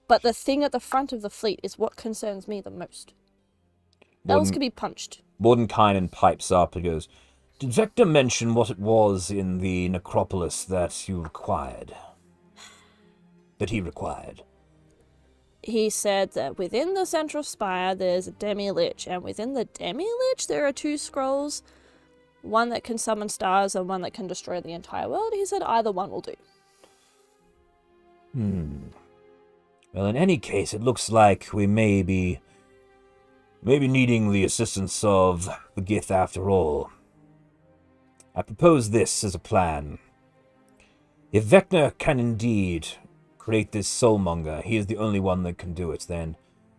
But the thing at the front of the fleet is what concerns me the most. Elves can be punched. Mordenkainen pipes up and goes, "Did Vector mention what it was in the necropolis that you required? That he required?" he said that within the central spire there's a demi-lich, and within the demi-lich there are 2 scrolls, one that can summon stars and one that can destroy the entire world. He said either one will do. Well, in any case, it looks like we may be needing the assistance of the Gith after all. I propose this as a plan. If Vecna can indeed create this soulmonger, he is the only one that can do it, then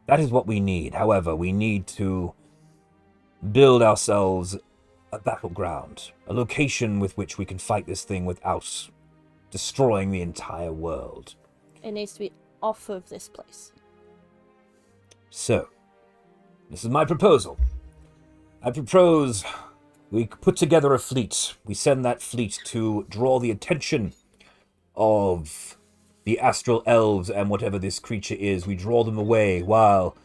that is what we need. However, we need to build ourselves a battleground, a location with which we can fight this thing without destroying the entire world. It needs to be off of this place. So, this is my proposal. I propose we put together a fleet. We send that fleet to draw the attention of the astral elves and whatever this creature is. We draw them away while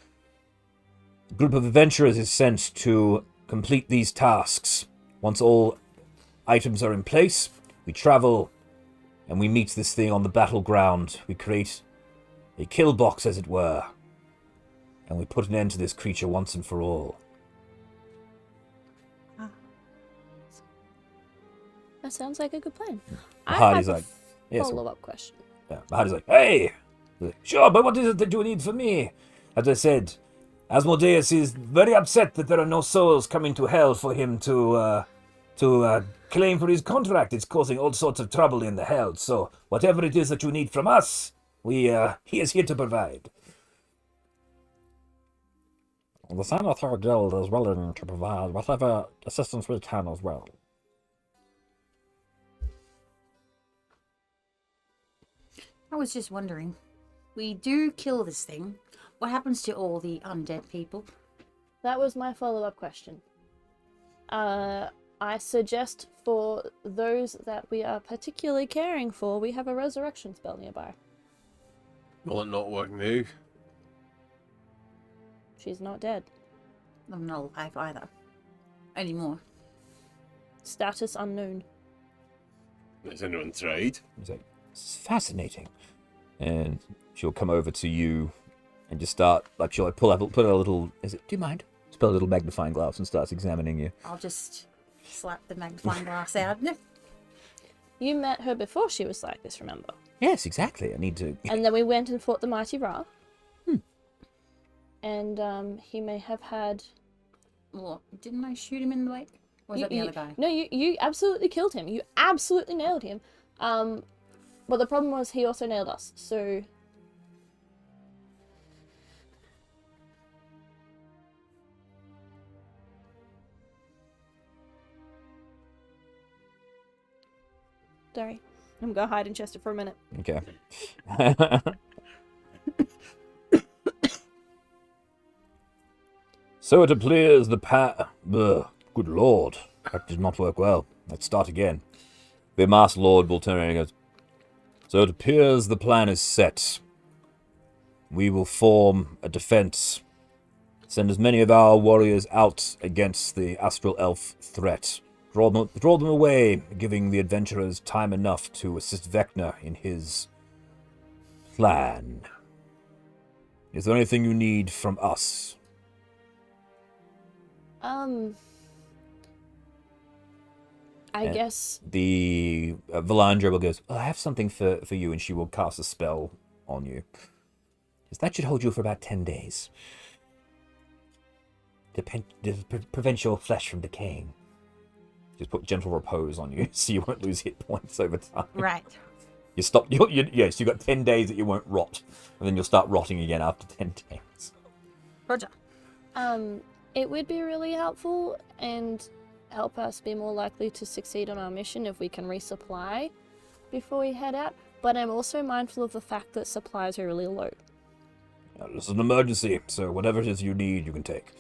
a group of adventurers is sent to complete these tasks. Once all items are in place, we travel and we meet this thing on the battleground. We create a kill box, as it were, and we put an end to this creature once and for all. That sounds like a good plan. Hardy's I like, have a yes. follow-up question. Yeah, Hardy's like, hey! Sure, but what is it that you need from me? As I said, Asmodeus is very upset that there are no souls coming to hell for him to claim for his contract. It's causing all sorts of trouble in the hell. So whatever it is that you need from us, he is here to provide. The Sanithar Guild is willing to provide whatever assistance we can as well. I was just wondering, we do kill this thing. What happens to all the undead people? That was my follow-up question. I suggest for those that we are particularly caring for, we have a resurrection spell nearby. Will it not work now? She's not dead. I'm not alive either. Anymore. Status unknown. Has anyone tried? He's like, this is fascinating. And she'll come over to you and just start, like, she'll like, put a little, do you mind? Just put a little magnifying glass and starts examining you. I'll just slap the magnifying glass out. You met her before she was like this, remember? Yes, exactly. I need to... And then we went and fought the mighty Ra. And he may have had... What? Didn't I shoot him in the leg? Or was that the other guy? No, you absolutely killed him. You absolutely nailed him. But the problem was he also nailed us, so... Sorry. I'm gonna hide in Chester for a minute. Okay. So it appears the good lord, that did not work well. Let's start again. The Master Lord will turn around and goes, so it appears the plan is set. We will form a defense. Send as many of our warriors out against the Astral Elf threat. Draw them away, giving the adventurers time enough to assist Vecna in his plan. Is there anything you need from us? I guess... The Valandra will go, oh, I have something for you, and she will cast a spell on you. That should hold you for about 10 days. To prevent your flesh from decaying. Just put gentle repose on you, so you won't lose hit points over time. Right. Yes, you got 10 days that you won't rot, and then you'll start rotting again after 10 days. Roger. It would be really helpful and help us be more likely to succeed on our mission if we can resupply before we head out. But I'm also mindful of the fact that supplies are really low. This is an emergency, so whatever it is you need, you can take.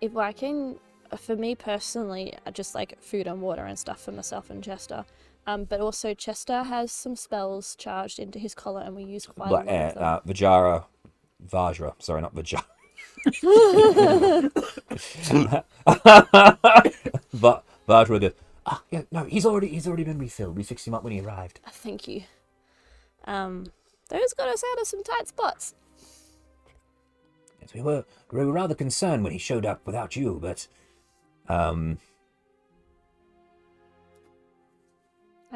If I can, for me personally, just like food and water and stuff for myself and Chester. But also Chester has some spells charged into his collar, and we use quite a lot of them. Vajra, not Vajara. But Vajra goes, yeah, no, he's already been refilled. We fixed him up when he arrived. Thank you. Those got us out of some tight spots. Yes, we were rather concerned when he showed up without you, but I'm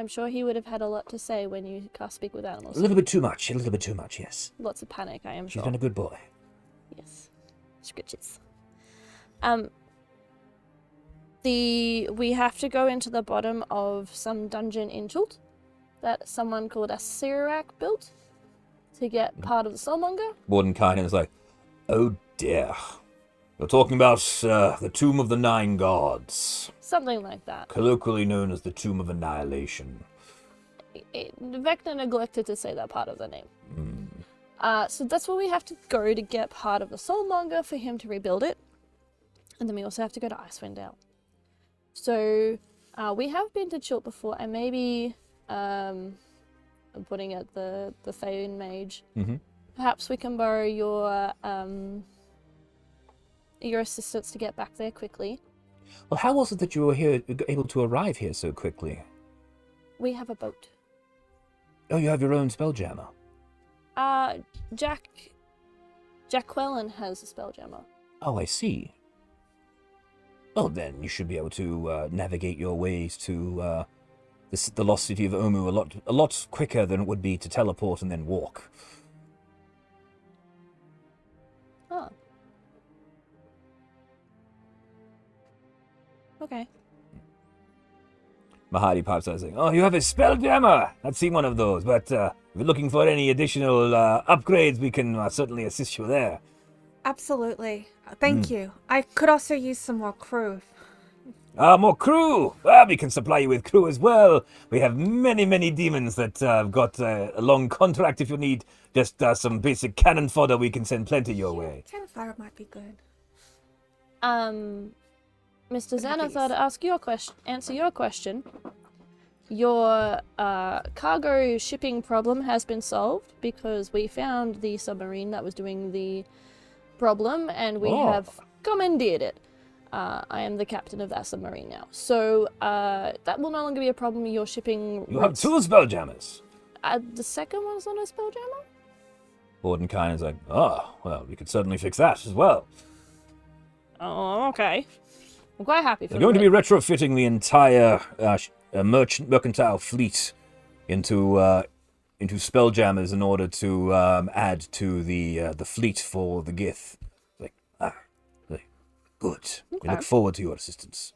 sure he would have had a lot to say when you can't speak with animals. a little bit too much, yes. Lots of panic, I am He's sure. been a good boy. Yes. Scritches. We have to go into the bottom of some dungeon in Chult that someone called a Sirak built to get part of the Soulmonger. Mordenkainen is like, oh dear. You're talking about the Tomb of the Nine Gods, Something like that. colloquially known as the Tomb of Annihilation. Vecna neglected to say that part of the name. So that's where we have to go to get part of the Soulmonger for him to rebuild it. And then we also have to go to Icewind Dale. So we have been to Chult before, and maybe I'm putting it the Thane Mage. Mm-hmm. Perhaps we can borrow your assistance to get back there quickly. Well, how was it that you were able to arrive here so quickly? We have a boat. Oh, you have your own spelljammer. Jack Quellen has a spelljammer. Oh, I see. Well, then you should be able to navigate your ways to the lost city of Omu a lot quicker than it would be to teleport and then walk. Oh. Okay. Mahadi pipes out saying, "Oh, you have a spelljammer! I've seen one of those, but if you're looking for any additional upgrades, we can certainly assist you there." Absolutely. Thank you. I could also use some more crew. More crew! Well, we can supply you with crew as well. We have many, many demons that have got a long contract if you need just some basic cannon fodder. We can send plenty your way. Fire might be good. Mr. Xanathar, to answer your question, your cargo shipping problem has been solved because we found the submarine that was doing the problem and we have commandeered it. I am the captain of that submarine now. So that will no longer be a problem. Your shipping... You have two spelljammers. The second one's not a spelljammer? Mordenkainen is like, oh, well, we could certainly fix that as well. Oh, okay. I'm quite happy for We're going to be retrofitting the entire mercantile fleet into spelljammers in order to add to the fleet for the Gith. Good. Okay. We look forward to your assistance.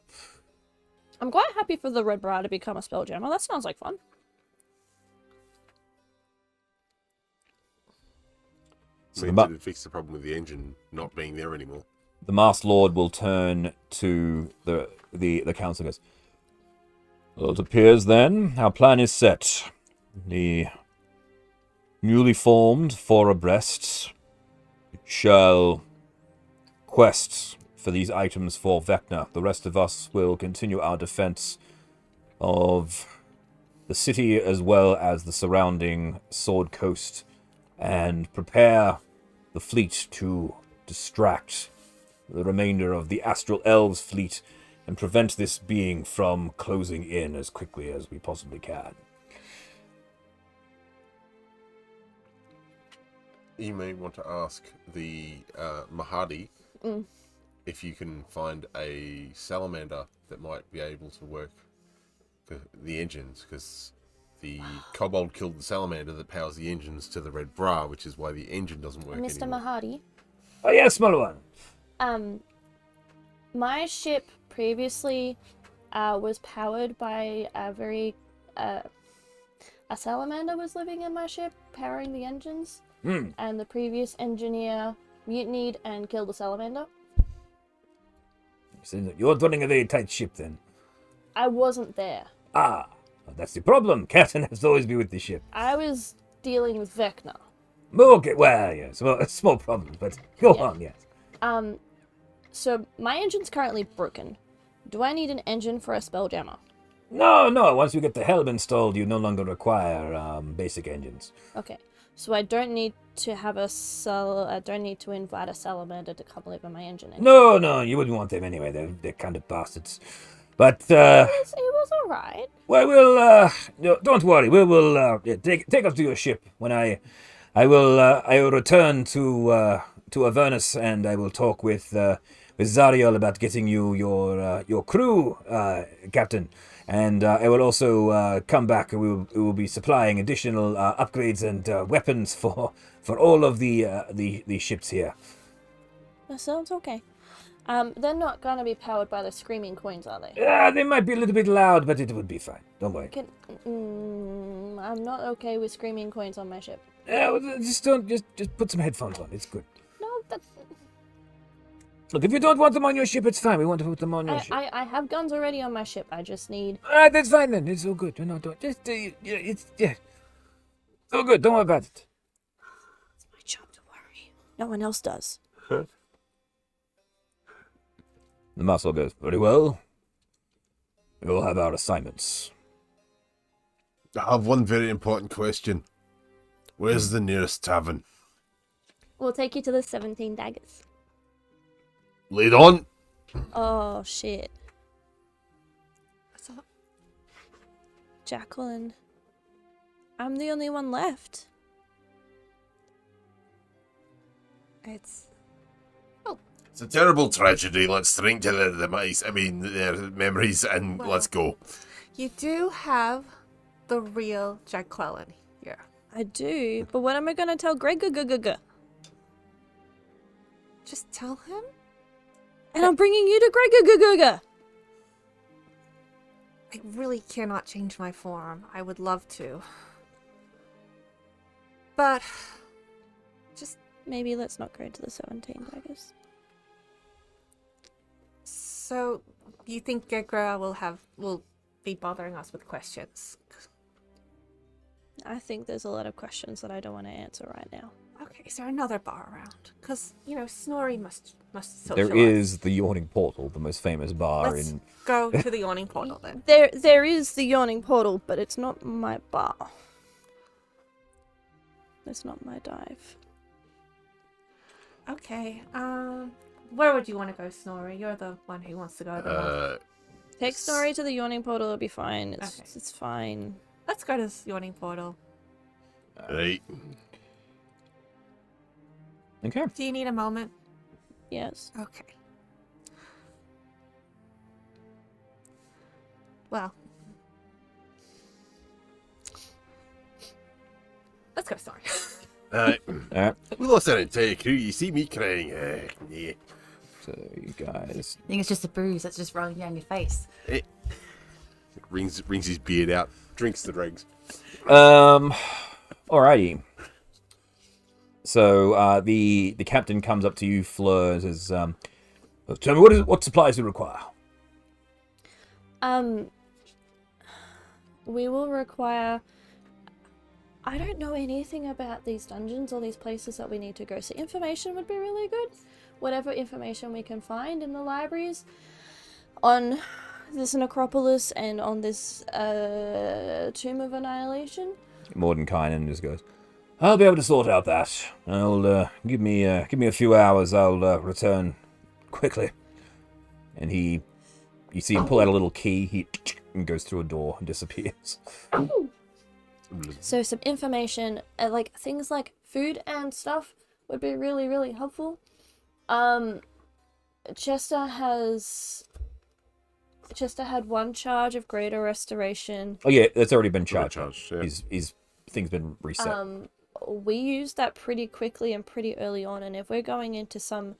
I'm quite happy for the Red Briar to become a spelljammer. That sounds like fun. So did it fix the problem with the engine not being there anymore? The Masked Lord will turn to the council and goes, well, it appears then our plan is set. The newly formed four abreast shall quest for these items for Vecna. The rest of us will continue our defense of the city as well as the surrounding Sword Coast and prepare the fleet to distract the remainder of the Astral Elves fleet and prevent this being from closing in as quickly as we possibly can. You may want to ask the Mahadi if you can find a salamander that might be able to work the engines, because the kobold killed the salamander that powers the engines to the Red Bra, which is why the engine doesn't work Mr. anymore. Mahadi? Oh yes, small one. My ship previously was powered by a salamander was living in my ship, powering the engines. And the previous engineer mutinied and killed the salamander. So you're running a very tight ship then. I wasn't there. Well, that's the problem. Captain has to always be with the ship. I was dealing with Vecna. Okay, well, yes, well, a small problem, but go on, yes. So my engine's currently broken. Do I need an engine for a spelljammer? No, once you get the helm installed, you no longer require basic engines. Okay. So I don't need to have I don't need to invite a salamander to come live in my engine anymore. No, you wouldn't want them anyway. They're kind of bastards. But It was alright. well, we'll no, don't worry. We will take us to your ship when I will return to to Avernus, and I will talk with Zariel about getting you your crew, Captain. And I will also come back. We will be supplying additional upgrades and weapons for all of the ships here. That sounds okay. They're not gonna be powered by the screaming coins, are they? They might be a little bit loud, but it would be fine. Don't worry. I'm not okay with screaming coins on my ship. Just put some headphones on. It's good. No, that's... Look, if you don't want them on your ship, it's fine. We want to put them on your ship. I have guns already on my ship. I just need... Alright, that's fine then. It's all good. No, don't. It's all good. Don't worry about it. It's my job to worry. No one else does. The Marshal goes, very well. We all have our assignments. I have one very important question. Where's the nearest tavern? We'll take you to the 17 Daggers. Lead on! Oh, shit. What's up? Jacqueline. I'm the only one left. It's It's a terrible tragedy. Let's drink to their demise. I mean, their memories, and Well. let's go. you do have the real Jacqueline here. I do, but what am I gonna tell Greg? Just tell him. And I'm bringing you to Greg. I really cannot change my form. I would love to. But just Maybe let's not go to the 17 Daggers. so you think Gegra will be bothering us with questions? I think there's a lot of questions that I don't want to answer right now. Okay, is there another bar around? Because, Snorri must socialize. There is the Yawning Portal, the most famous bar Let's in... go to the Yawning Portal then. There is the Yawning Portal, but it's not my bar. It's not my dive. Okay, where would you want to go, Snorri? You're the one who wants to go the most. Take Snorri to the Yawning Portal, it'll be fine. It's fine. Let's go to the Yawning Portal. Right. Okay. Do you need a moment? Yes. Okay. Well. Let's go, Snorri. Alright, We lost our entire crew. You see me crying. Yeah. so you guys... I think it's just a bruise that's just rolling down your face. Rings his beard out. Drinks the dregs. Alrighty. So, the captain comes up to you, Fleur, and says, tell me, what supplies you require? We will require... I don't know anything about these dungeons or these places that we need to go, so information would be really good. Whatever information we can find in the libraries on this necropolis and on this Tomb of Annihilation. Mordenkainen just goes, I'll be able to sort out that. I'll give me a few hours. I'll return quickly. And you see him pull out a little key. He and goes through a door and disappears. So some information, like things like food and stuff, would be really, really helpful. Chester had one charge of greater restoration. Oh yeah, that's already been charged. Yeah. His thing's been reset. We used that pretty quickly and pretty early on, and if we're going into some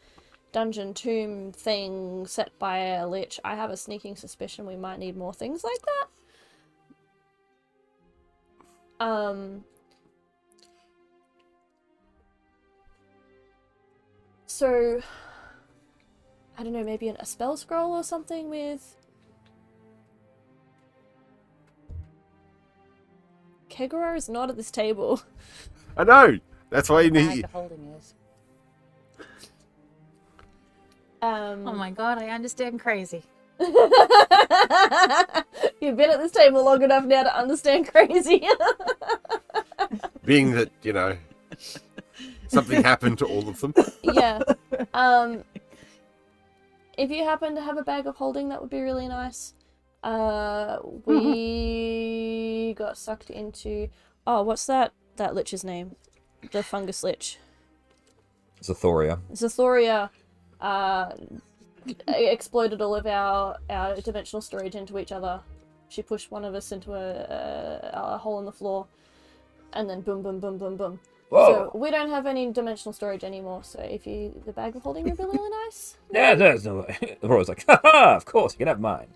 dungeon tomb thing set by a lich, I have a sneaking suspicion we might need more things like that. So, I don't know, maybe a spell scroll or something with... Kegara is not at this table. I know. That's why you Bag need. the holding is. Oh Oh my god, I understand crazy. You've been at this table long enough now to understand crazy. Being that something happened to all of them. Yeah. If you happen to have a bag of holding, that would be really nice. We got sucked into... Oh, what's that lich's name? The fungus lich. Zathoria. Zathoria exploded all of our dimensional storage into each other. She pushed one of us into a hole in the floor, and then boom, boom, boom, boom, boom. Whoa. So we don't have any dimensional storage anymore. So if the bag of holding would be really nice. Yeah, there's no way. Aurora's like, haha, of course, you can have mine.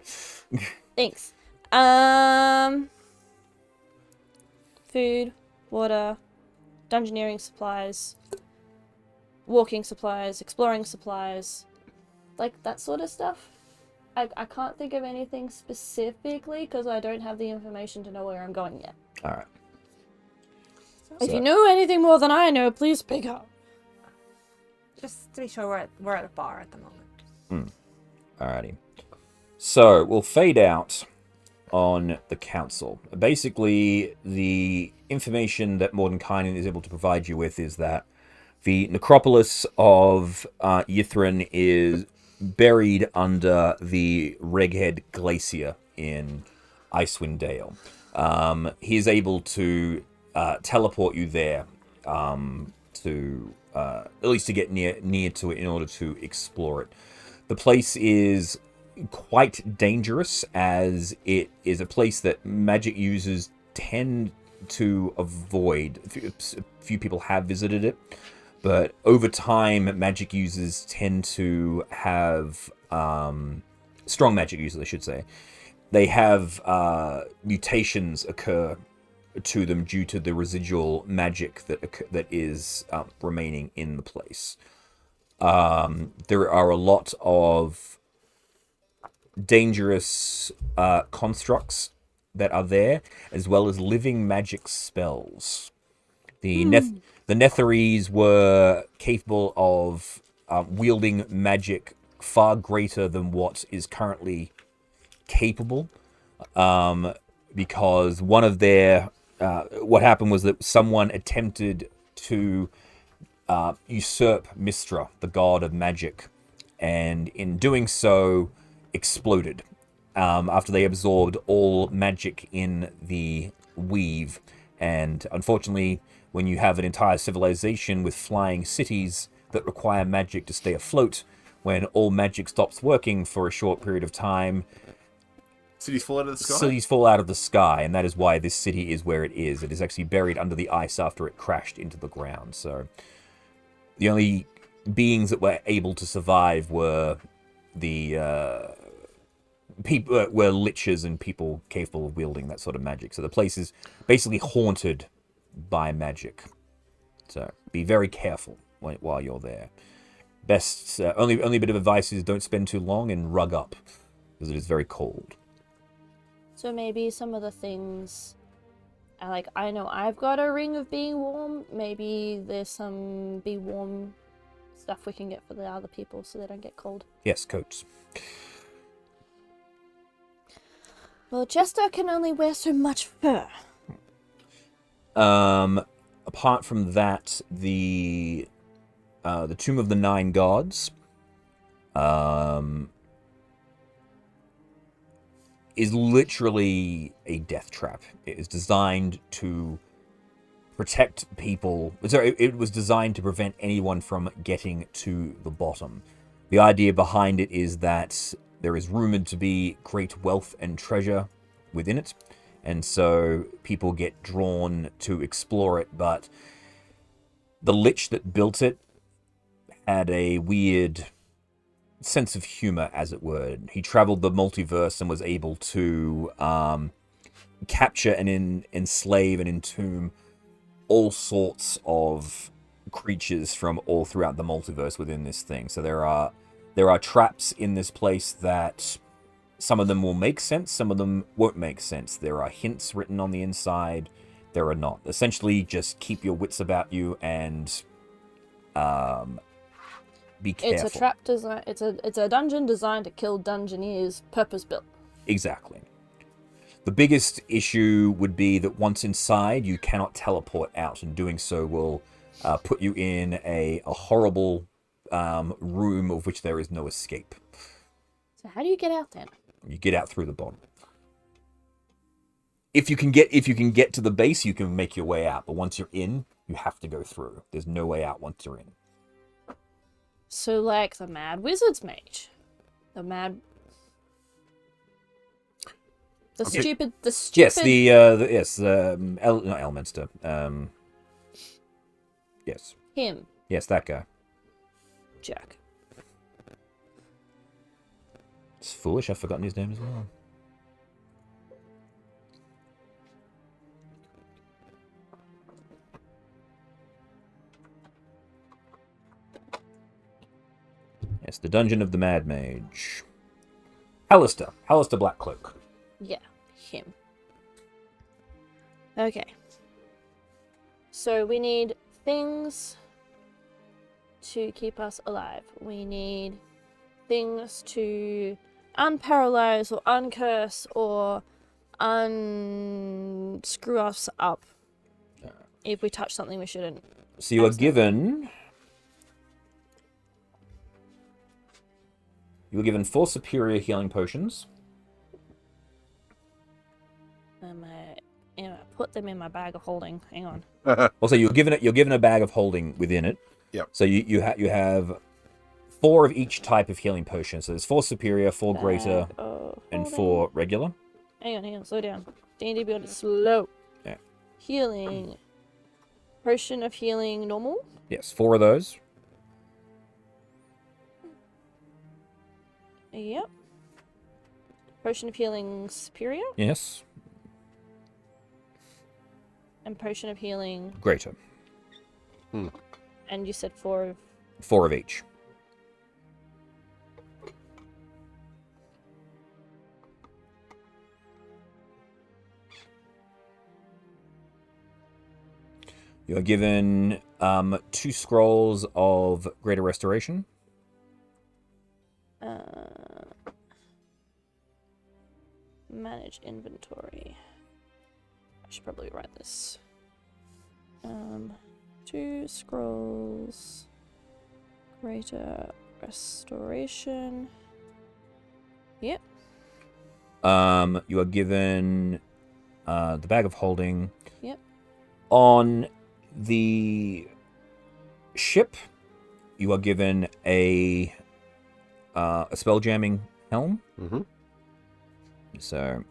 Thanks. Food, water, dungeoneering supplies, walking supplies, exploring supplies, like that sort of stuff. I can't think of anything specifically because I don't have the information to know where I'm going yet. Alright. If you know anything more than I know, please speak up. Just to be sure, we're at a bar at the moment. Alrighty. So, we'll fade out on the council. Basically, the information that Mordenkainen is able to provide you with is that the necropolis of Yithrin is buried under the Reghead Glacier in Icewind Dale. He is able to teleport you there to at least to get near to it in order to explore it. The place is quite dangerous, as it is a place that magic users tend to avoid. A few people have visited it, but over time, magic users tend to have strong magic users, I should say. They have mutations occur to them due to the residual magic that is remaining in the place. There are a lot of dangerous constructs that are there, as well as living magic spells. The Netherese were capable of wielding magic far greater than what is currently capable, because one of their what happened was that someone attempted to usurp Mistra, the god of magic, and in doing so exploded after they absorbed all magic in the weave. And unfortunately, when you have an entire civilization with flying cities that require magic to stay afloat, when all magic stops working for a short period of time, Cities fall out of the sky? cities fall out of the sky, and that is why this city is where it is. It is actually buried under the ice after it crashed into the ground. So the only beings that were able to survive were the people were liches and people capable of wielding that sort of magic. So the place is basically haunted by magic. So be very careful while you're there. Best only bit of advice is don't spend too long and rug up, because it is very cold. So maybe some of the things, like, I know I've got a ring of being warm. Maybe there's some be warm stuff we can get for the other people so they don't get cold. Yes, coats. Well, Chester can only wear so much fur. Apart from that, the Tomb of the Nine Gods is literally a death trap. It is designed to protect people. Sorry, it was designed to prevent anyone from getting to the bottom. The idea behind it is that there is rumored to be great wealth and treasure within it, and so people get drawn to explore it, but the Lich that built it had a weird sense of humor, as it were. He traveled the multiverse and was able to capture and enslave and entomb all sorts of creatures from all throughout the multiverse within this thing. So there are traps in this place that some of them will make sense, some of them won't make sense. There are hints written on the inside, there are not. Essentially, just keep your wits about you and be careful. It's a trap design. It's a dungeon designed to kill dungeoneers, purpose built. Exactly. The biggest issue would be that once inside, you cannot teleport out, and doing so will put you in a horrible room of which there is no escape. So how do you get out then? You get out through the bottom. If you can get to the base, you can make your way out. But once you're in, you have to go through. There's no way out once you're in. So, like, the Mad Wizard's Mage. The Mad... The Okay. stupid... Yes, not Elminster. Yes. Him. Yes, that guy. Jack. It's foolish, I've forgotten his name as well. Yes, the Dungeon of the Mad Mage. Hallister Blackcloak. Yeah, him. Okay. So we need things to keep us alive. We need things to unparalyze or uncurse or unscrew us up if we touch something we shouldn't. So you are given... You were given 4 superior healing potions. I put them in my bag of holding. Hang on. Also, you're given a bag of holding within it. Yep. So you have 4 of each type of healing potion. So there's 4 superior, 4 greater, and 4 regular. Hang on, slow down. D&D Beyond is slow. Yeah. Healing. Potion of healing normal? Yes, 4 of those. Yep. Potion of healing superior? Yes. And potion of healing... Greater. And you said 4 of... 4 of each. You're given 2 scrolls of Greater Restoration. Manage inventory. I should probably write this. 2 scrolls. Greater Restoration. Yep. You are given the Bag of Holding. Yep. On the ship, you are given a spell jamming helm. Mm-hmm. So,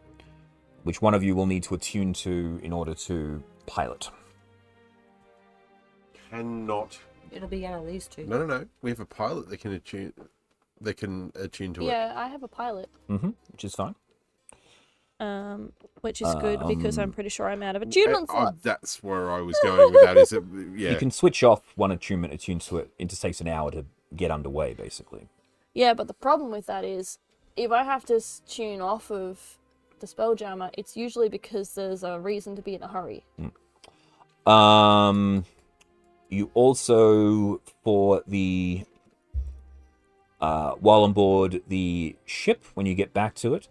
which one of you will need to attune to in order to pilot? Cannot. It'll be out of these 2. No. We have a pilot that can attune. They can attune to it. Yeah, I have a pilot. Which is fine. Which is good because I'm pretty sure I'm out of attunement slots. That's where I was going with that. Is it? Yeah. You can switch off one attunement, attune to it. It just takes an hour to get underway, basically. Yeah, but the problem with that is, if I have to tune off of the Spelljammer, it's usually because there's a reason to be in a hurry. You also, for the while on board the ship, when you get back to it,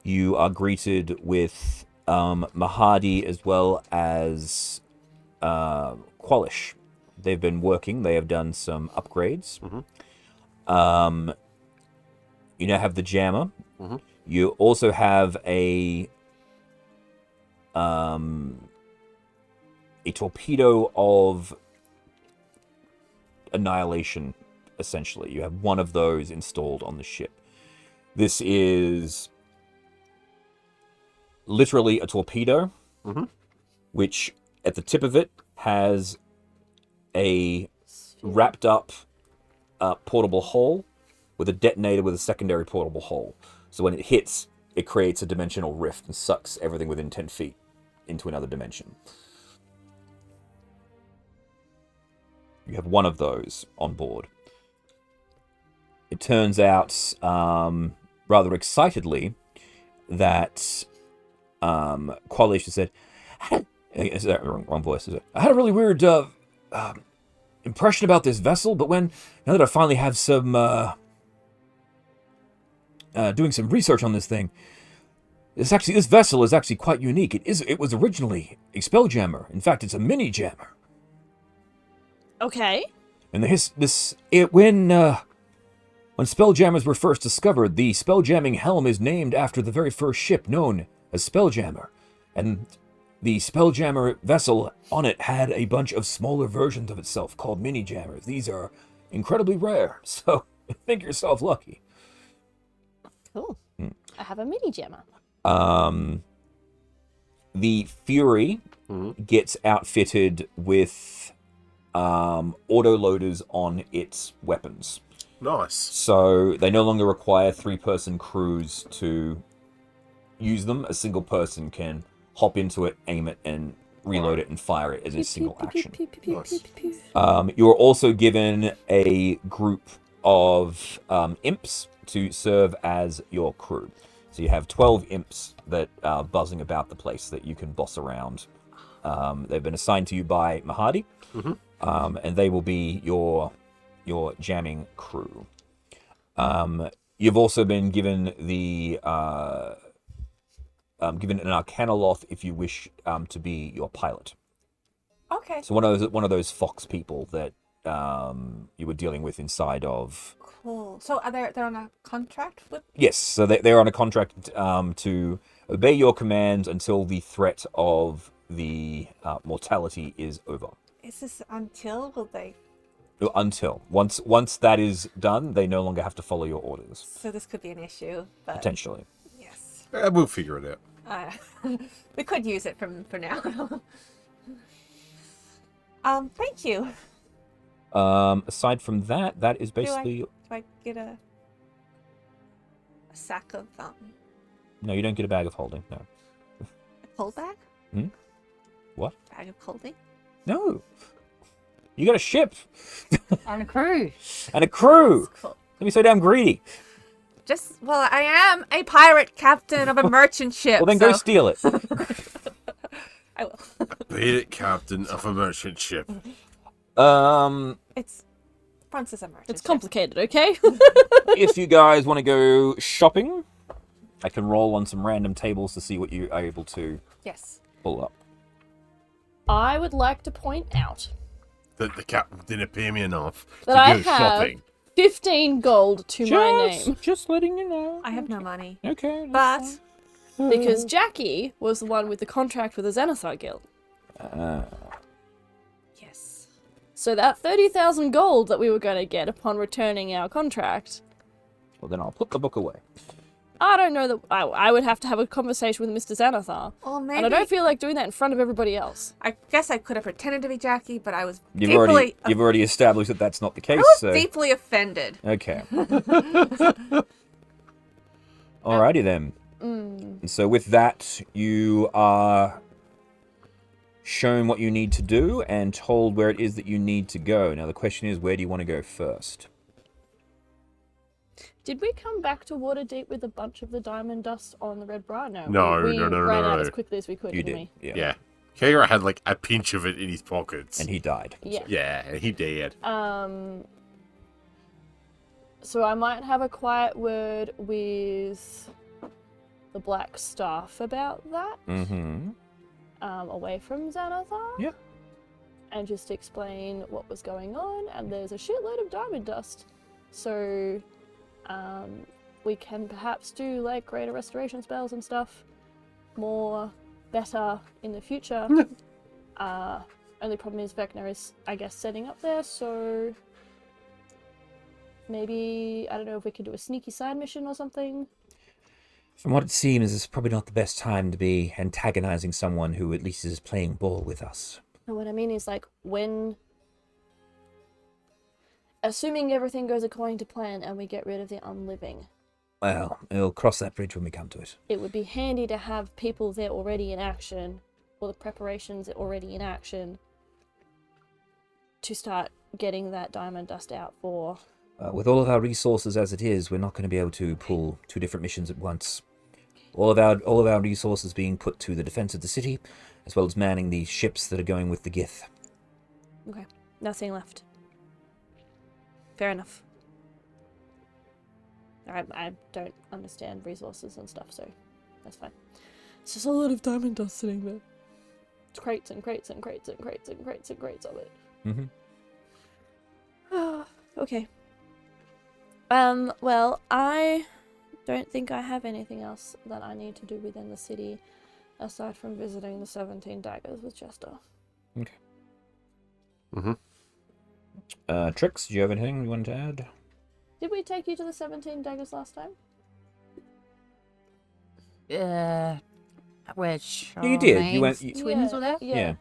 you are greeted with Mahadi as well as Qualish. They've been working. They have done some upgrades. Mm-hmm. You now have the jammer. Mm-hmm. You also have a torpedo of annihilation, essentially. You have one of those installed on the ship. This is literally a torpedo, Mm-hmm. which at the tip of it has a wrapped up portable hull with a detonator with a secondary portable hull. So when it hits, it creates a dimensional rift and sucks everything within 10 feet into another dimension. You have one of those on board. It turns out, rather excitedly, that Qualish said, is that wrong voice? Is it? I had a really weird impression about this vessel, but now that I finally have some doing some research on this thing, this vessel is actually quite unique. It was originally a spell jammer. In fact, it's a mini jammer. Okay. And when spelljammers were first discovered, the spelljamming helm is named after the very first ship known as Spelljammer, and the spelljammer vessel on it had a bunch of smaller versions of itself called mini jammers. These are incredibly rare, so think yourself lucky. Cool. I have a mini jammer. The Fury gets outfitted with auto-loaders on its weapons. Nice. So they no longer require 3-person crews to use them. A single person can hop into it, aim it, and reload it and fire it as a single action. Nice. You are also given a group of imps to serve as your crew. So you have 12 imps that are buzzing about the place that you can boss around. They've been assigned to you by Mahadi, and they will be your jamming crew. You've also been given the given an Arcanoloth if you wish to be your pilot. Okay. So one of those fox people that you were dealing with inside of. Cool. So are they're on a contract with? Yes, so they're on a contract to obey your commands until the threat of the mortality is over. Is this until will they? Until once that is done, they no longer have to follow your orders. So this could be an issue, but Potentially. yes. We'll figure it out. We could use it for now. Thank you. Aside from that, that is basically. Do I get a sack of No, you don't get a bag of holding. No. a cold bag? What? Bag of holding? No. You got a ship On a crew. and a crew. Cool. Don't be so damn greedy. Well, I am a pirate captain of a merchant ship. Well, then go steal it. I will. Pirate captain of a merchant ship. It's Francis is a merchant. It's complicated, okay? If you guys want to go shopping, I can roll on some random tables to see what you are able to Yes. pull up. I would like to point out That the captain didn't pay me enough that to I go have shopping. 15 gold to my name. Just letting you know. I have no money, Okay. but Because Jackie was the one with the contract with the Xanathar Guild. yes. So that 30,000 gold that we were going to get upon returning our contract, Well, then I'll put the book away. I don't know that I would have to have a conversation with Mr. Xanathar. Well, maybe. And I don't feel like doing that in front of everybody else. I guess I could have pretended to be Jackie, but I was You've deeply. already established that that's not the case. I was So deeply offended. okay. Alrighty then. And so with that, you are shown what you need to do and told where it is that you need to go. Now the question is, where do you want to go first? Did we come back to Waterdeep with a bunch of the diamond dust on the red bra? No. No, we no, ran out no. as quickly as we could, You didn't did. we? Yeah. Yeah. Kager had like a pinch of it in his pockets. And he died. Yeah. Yeah, he did. So I might have a quiet word with the Black Staff about that. Mm-hmm. Away from Xanathar. Yep. And just explain what was going on. And there's a shitload of diamond dust. So we can perhaps do like greater restoration spells and stuff better in the future. Only problem is Vecna is, I guess, setting up there, so maybe, I don't know if we could do a sneaky side mission or something. From what it seems, it's probably not the best time to be antagonizing someone who at least is playing ball with us. No, what I mean is like assuming everything goes according to plan and we get rid of the unliving, Well, we'll cross that bridge when we come to it. it would be handy to have people there already in action, or the preparations already in action, to start getting that diamond dust out for. With all of our resources as it is, we're not going to be able to pull 2 different missions at once. All of our resources being put to the defense of the city, as well as manning the ships that are going with the Gith. Okay, nothing left. Fair enough. I don't understand resources and stuff, so that's fine. It's just a lot of diamond dust sitting there. It's crates and crates and crates and crates and crates and crates of it. Mm-hmm. Okay. Well, I don't think I have anything else that I need to do within the city, aside from visiting the 17 Daggers with Chester. Okay. Mm-hmm. Trix, do you have anything you want to add? Did we take you to the 17 daggers last time? Where You did. You went. Charmaine's twins were there? Yeah.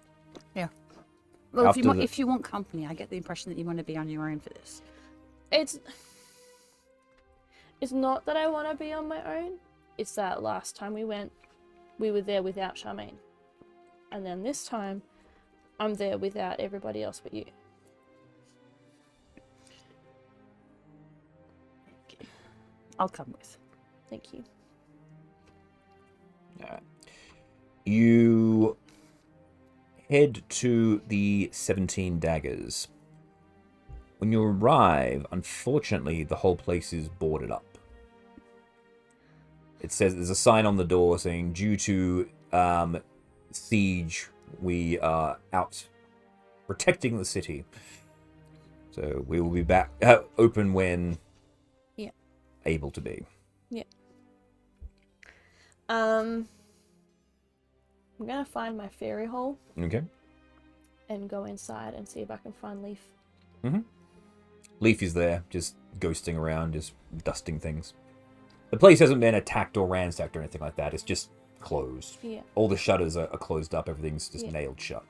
Well, After the- if you want company, I get the impression that you want to be on your own for this. It's not that I want to be on my own. It's that last time we went, we were there without Charmaine. And then this time, I'm there without everybody else but you. I'll come with. Thank you. You head to the 17 daggers. When you arrive, unfortunately, the whole place is boarded up. It says there's a sign on the door saying, due to siege, we are out protecting the city. So we will be back open when able to be. I'm gonna find my fairy hole Okay. and go inside and see if I can find Leaf. Leaf is there, just ghosting around, just dusting things. The place hasn't been attacked or ransacked or anything like that. It's just closed. Yeah. All the shutters are closed up. Everything's just Yeah. nailed shut.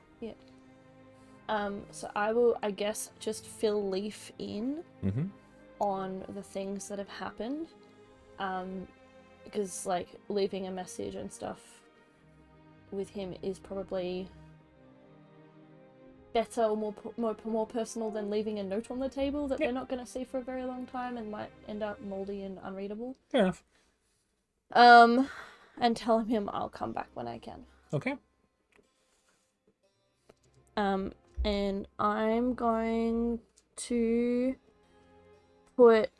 So I will, I guess, just fill Leaf in Mm-hmm. on the things that have happened. Because, like, leaving a message and stuff with him is probably better or more personal than leaving a note on the table that they're not going to see for a very long time and might end up moldy and unreadable. Fair enough. And tell him I'll come back when I can. Okay. And I'm going to put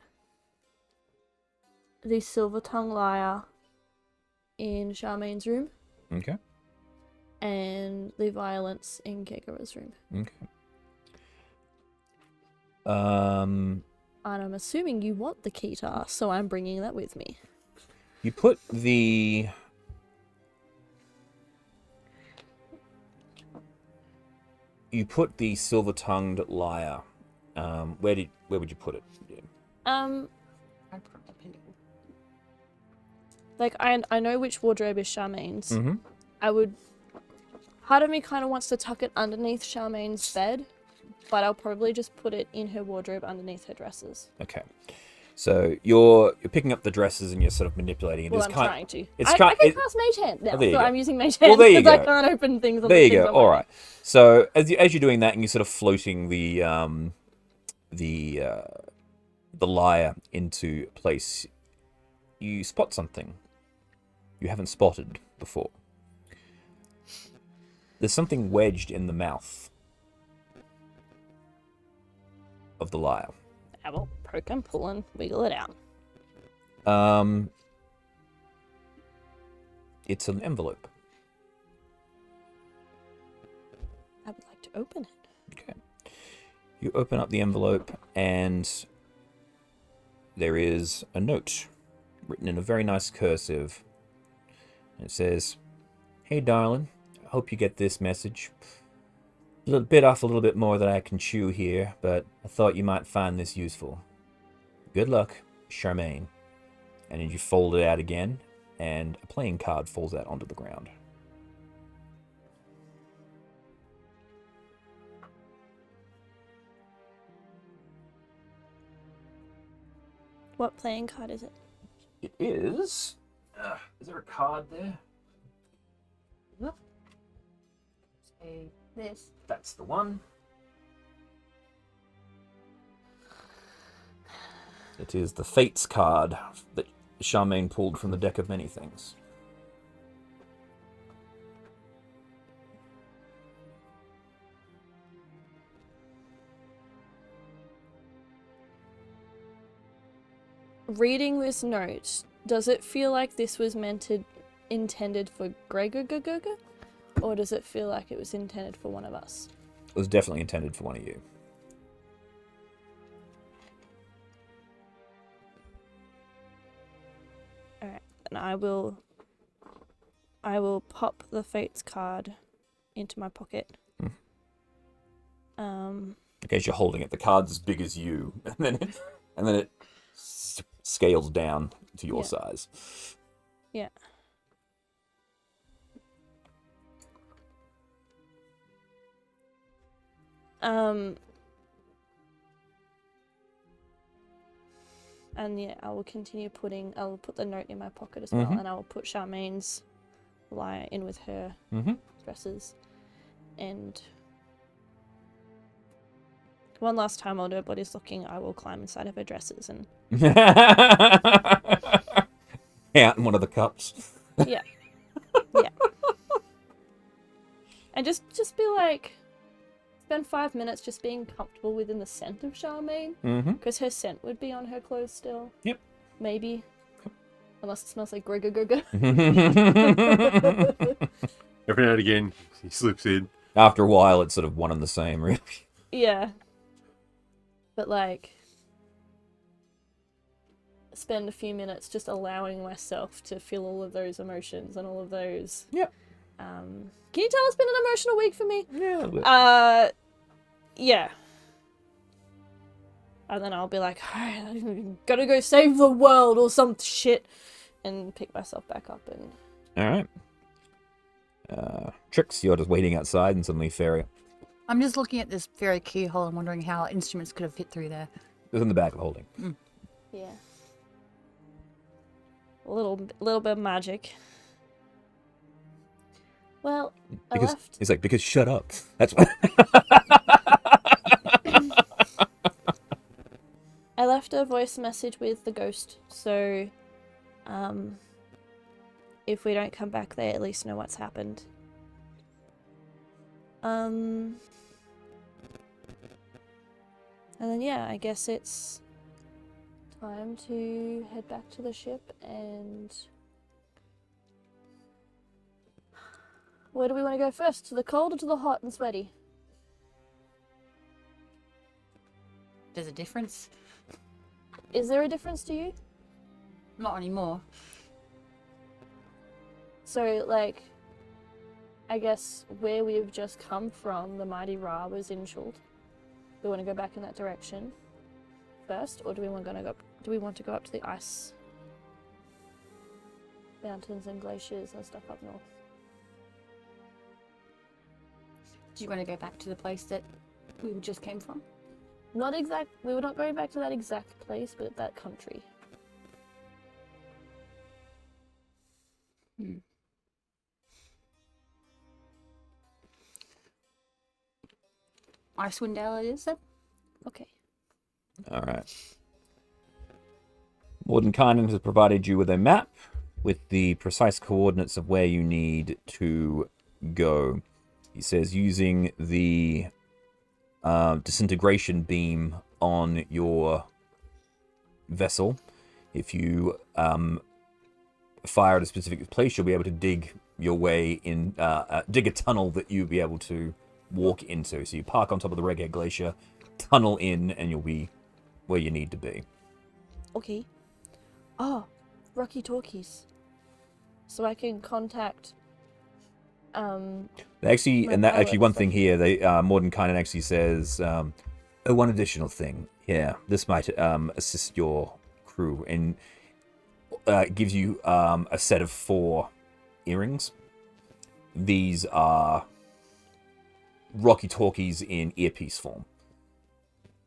the silver tongue lyre in Charmaine's room Okay. and the violence in Kegara's room. Okay. And I'm assuming you want the keytar, so I'm bringing that with me. You put the silver-tongued lyre. Where would you put it? Like I know which wardrobe is Charmaine's. Mm-hmm. Part of me kind of wants to tuck it underneath Charmaine's bed, but I'll probably just put it in her wardrobe underneath her dresses. Okay. So you're picking up the dresses and you're sort of manipulating it. Well, It's I'm kind- trying to. it's I kind- can it- cast Mage Hand now, Oh, there you so go. I'm using Mage Well, Hand there you because I go. can't open things on There the you things go. on my All bed. right. So as you're doing that and you're sort of floating the lyre into place, you spot something you haven't spotted before. There's something wedged in the mouth of the lyre. I will poke and pull and wiggle it out. It's an envelope. I would like to open it. Okay. You open up the envelope and there is a note written in a very nice cursive. It says, "Hey darling, I hope you get this message. A little bit off a little bit more than I can chew here, but I thought you might find this useful. Good luck, Charmaine." And then you fold it out again, and a playing card falls out onto the ground. What playing card is it? It is. Is there a card there? Say this. That's the one. It is the Fates card that Charmaine pulled from the deck of many things. Reading this note, does it feel like this was intended for Gregor, or does it feel like it was intended for one of us? It was definitely intended for one of you. Alright, and I will pop the Fates card into my pocket. case you're holding it, the card's as big as you, and then it scales down to your size. Yeah. And yeah, I will continue I'll put the note in my pocket as well, and I will put Charmaine's lyre in with her dresses. And one last time while nobody's looking, I will climb inside of her dresses and... Out in one of the cups. Yeah. Yeah. And just be like... Spend 5 minutes just being comfortable within the scent of Charmaine. Because her scent would be on her clothes still. Yep. Maybe. Unless it smells like Grigga Grigga. Every now and again, he slips in. After a while, it's sort of one and the same, really. Yeah. But like... Spend a few minutes just allowing myself to feel all of those emotions and all of those... Yep. Can you tell it's been an emotional week for me? Yeah, a little bit. Yeah. And then I'll be like, I'm gotta go save the world or some shit. And pick myself back up and... Alright. Trix, you're just waiting outside and suddenly Fairy. I'm just looking at this fairy keyhole and wondering how instruments could have fit through there. It's in the back of the holding. Yeah. A little bit of magic. Well, Because, I left... He's like, because shut up. That's why. I left a voice message with the ghost, so... if we don't come back, they at least know what's happened. And then, yeah, I guess it's time to head back to the ship and... Where do we want to go first? To the cold or to the hot and sweaty? There's a difference? Is there a difference to you? Not anymore. So, like, I guess where we've just come from, the mighty Ra was initialed. Do we want to go back in that direction first, or do we want to go up to the ice mountains and glaciers and stuff up north? Do you want to go back to the place that we just came from? Not exact. We were not going back to that exact place, but that country. Icewind Dale it is then? Okay. Alright. Mordenkainen has provided you with a map with the precise coordinates of where you need to go. He says using the disintegration beam on your vessel, if you fire at a specific place, you'll be able to dig your way in, dig a tunnel that you'll be able to walk into. So you park on top of the Reghead Glacier, tunnel in, and you'll be where you need to be. Okay. Oh, Rocky Talkies. So I can contact... They actually, my and that pilot actually one stuff. thing here, they Mordenkainen actually says, oh, one additional thing. Yeah, this might assist your crew, and gives you a set of 4 earrings. These are Rocky Talkies in earpiece form.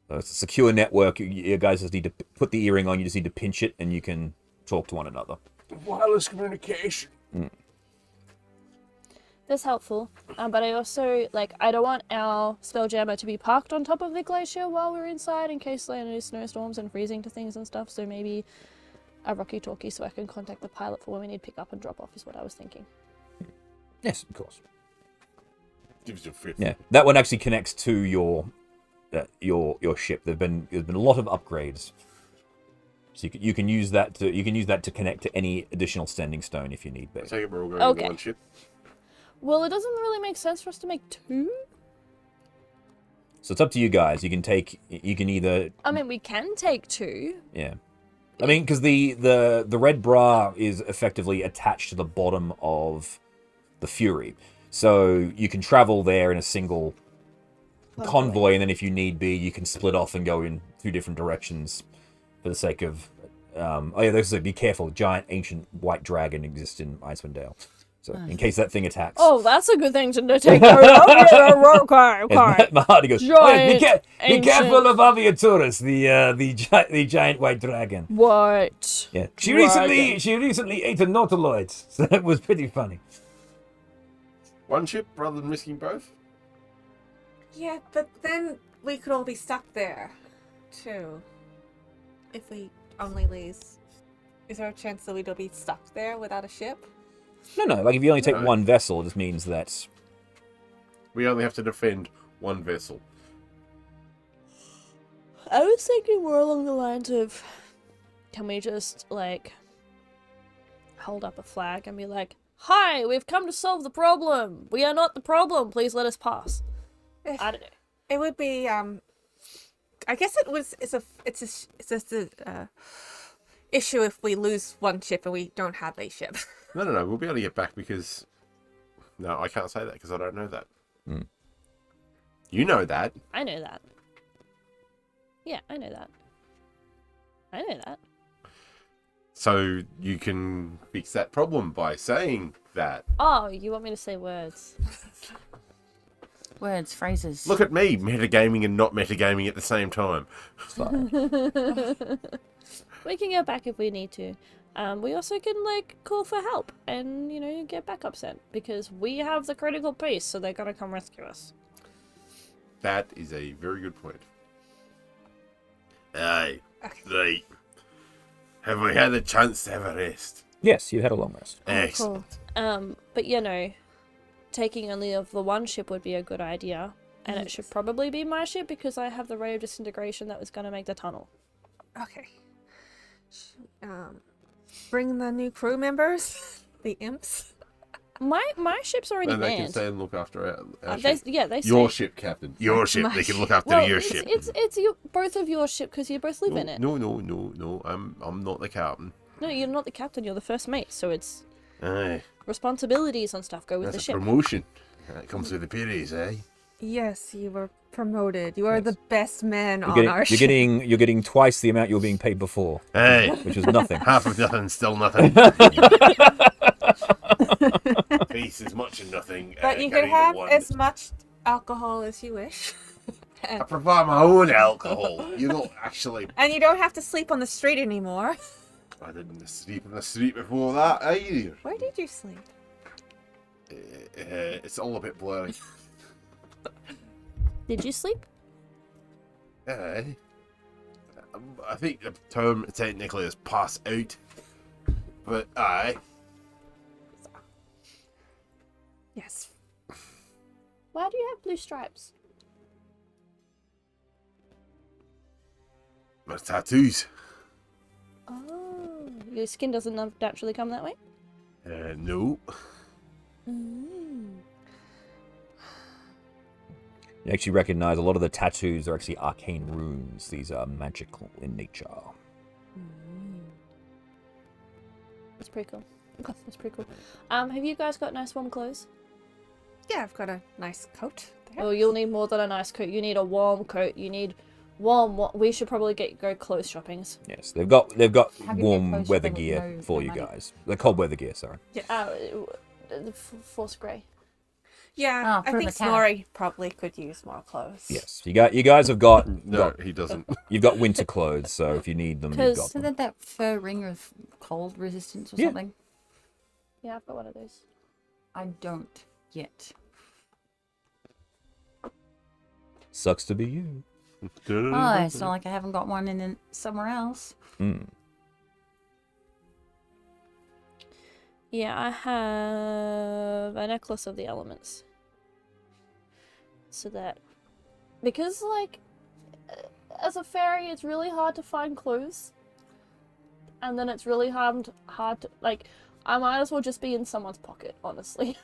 So it's a secure network. You guys just need to put the earring on. You just need to pinch it, and you can talk to one another. Wireless communication. That's helpful. But I also, like, I don't want our Spelljammer to be parked on top of the glacier while we're inside in case there are any snowstorms and freezing to things and stuff. So maybe a Rocky Talkie so I can contact the pilot for when we need pick up and drop off is what I was thinking. Yes, of course. Gives you a fifth. Yeah, that one actually connects to your ship. There's been a lot of upgrades, so you can use that to connect to any additional standing stone if you need be. I take it we're all going Okay. on one ship. Well, it doesn't really make sense for us to make 2. So it's up to you guys. You can either I mean, we can take 2. yeah. I mean, because the red bra is effectively attached to the bottom of the Fury, so you can travel there in a single convoy, and then if you need be, you can split off and go in 2 different directions for the sake of... oh yeah, this is be careful. Giant ancient white dragon exists in Icewind Dale. So, in case that thing attacks. Oh, that's a good thing to take note of. Yeah, okay. Mahadi goes, Giant, be careful of Aviaturus, the giant white dragon. What? Yeah, she Dragon. recently ate a nautiloid, so that was pretty funny. One ship rather than risking both? Yeah, but then we could all be stuck there, too. If we only lose. Is there a chance that we'd all be stuck there without a ship? No, like if you only take No. one vessel, it just means that... We only have to defend one vessel. I was thinking more along the lines of, can we just, like, hold up a flag and be like, "Hi, we've come to solve the problem. We are not the problem. Please let us pass." I don't know. It would be, I guess it's a issue if we lose one ship and we don't have a ship. No, we'll be able to get back because... No, I can't say that because I don't know that. Hmm. You know that. I know that. Yeah, I know that. I know that. So you can fix that problem by saying that. Oh, you want me to say words? Words, phrases. Look at me, metagaming and not metagaming at the same time. We can get back if we need to. We also can, like, call for help and, you know, get backup sent. Because we have the critical piece, so they're gonna come rescue us. That is a very good point. Aye. Right. Have we had a chance to have a rest? Yes, you had a long rest. Excellent. But, you know, taking only of the one ship would be a good idea. And it should probably be my ship because I have the ray of disintegration that was gonna make the tunnel. Okay. Bring the new crew members, the imps. My ship's already And they can manned. stay and look after our They ship. Your stay. ship, Captain. Your ship. My They can ship. look after Well, your it's, ship. it's your, both of your ship because you both live in it. No. I'm not the captain. No, you're not the captain. You're the first mate. So it's Aye. responsibilities and stuff go with That's the a ship. promotion. That comes with the peerage, eh? Yes, you were promoted. You are Yes. the best man You're on getting, our you're ship. getting twice the amount you were being paid before, Hey, which is nothing. half of nothing, still nothing. Peace is much of nothing. But you carry can the have one. as much alcohol as you wish. I provide my own alcohol. You don't actually. And you don't have to sleep on the street anymore. I didn't sleep in the street before that either. Where did you sleep? It's all a bit blurry. Did you sleep? I think the term technically is pass out. But aye. Yes. Why do you have blue stripes? My tattoos. Oh, your skin doesn't naturally come that way. No. You actually recognize a lot of the tattoos are actually arcane runes. These are magical in nature. That's pretty cool. Okay, that's pretty cool. Have you guys got nice warm clothes? Yeah, I've got a nice coat there. Oh, you'll need more than a nice coat. You need a warm coat. You need warm. We should probably go clothes shoppings. Yes, they've got How can you warm get weather clothes gear with no for you money? guys. The cold weather gear, sorry. The force grey. Yeah, Oh, I for think the cat. Snorri probably could use more clothes. Yes, you guys have got, No, he doesn't. you've got winter clothes, so if you need them, you've got So them. that fur ring of cold resistance or Yeah. something? Yeah, I've got one of those. I don't yet. Sucks to be you. Oh, it's not like I haven't got one in somewhere else. Mm. Yeah, I have a necklace of the elements. So that, because like, as a fairy, it's really hard to find clues. And then it's really hard to, like, I might as well just be in someone's pocket, honestly.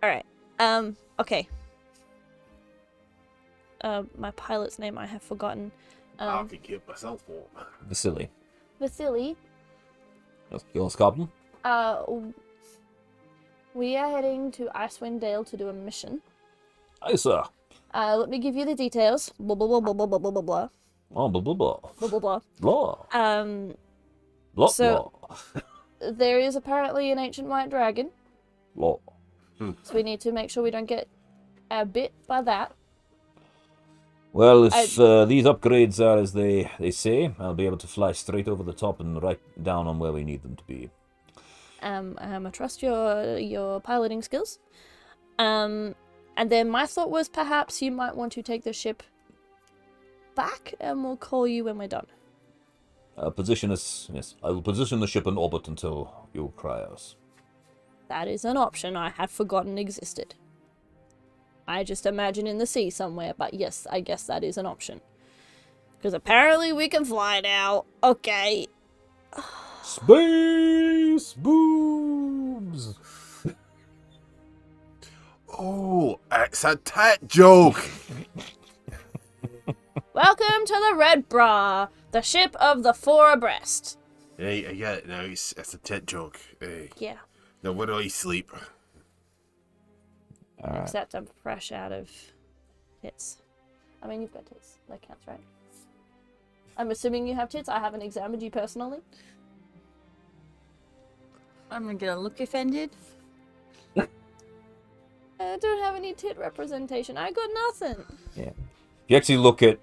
Alright, okay. My pilot's name I have forgotten. I could keep myself warm. Vasily. Vasily, Your scarpel? We are heading to Icewind Dale to do a mission. Aye, sir. Let me give you the details. Blah blah blah blah blah blah blah blah blah Oh, blah, blah, blah. blah blah blah. Blah. Blah, So- blah. There is apparently an ancient white dragon, Blah. so we need to make sure we don't get bit by that. Well, if these upgrades are as they say, I'll be able to fly straight over the top and right down on where we need them to be. I trust your piloting skills. And then my thought was perhaps you might want to take the ship back, and we'll call you when we're done. Position us. Yes, I will position the ship in orbit until you cry us. That is an option I had forgotten existed. I just imagine in the sea somewhere, but yes, I guess that is an option. Because apparently we can fly now. Okay. Space boobs. Oh, it's a tit joke. Welcome to the Red Bra, the ship of the four abreast. Hey, I get it now. It's a tit joke. Hey. Yeah. Now, where do I sleep? Except I'm fresh out of tits. I mean, you've got tits. That counts, right? I'm assuming you have tits. I haven't examined you personally. I'm gonna look offended. I don't have any tit representation. I got nothing. Yeah. If you actually look at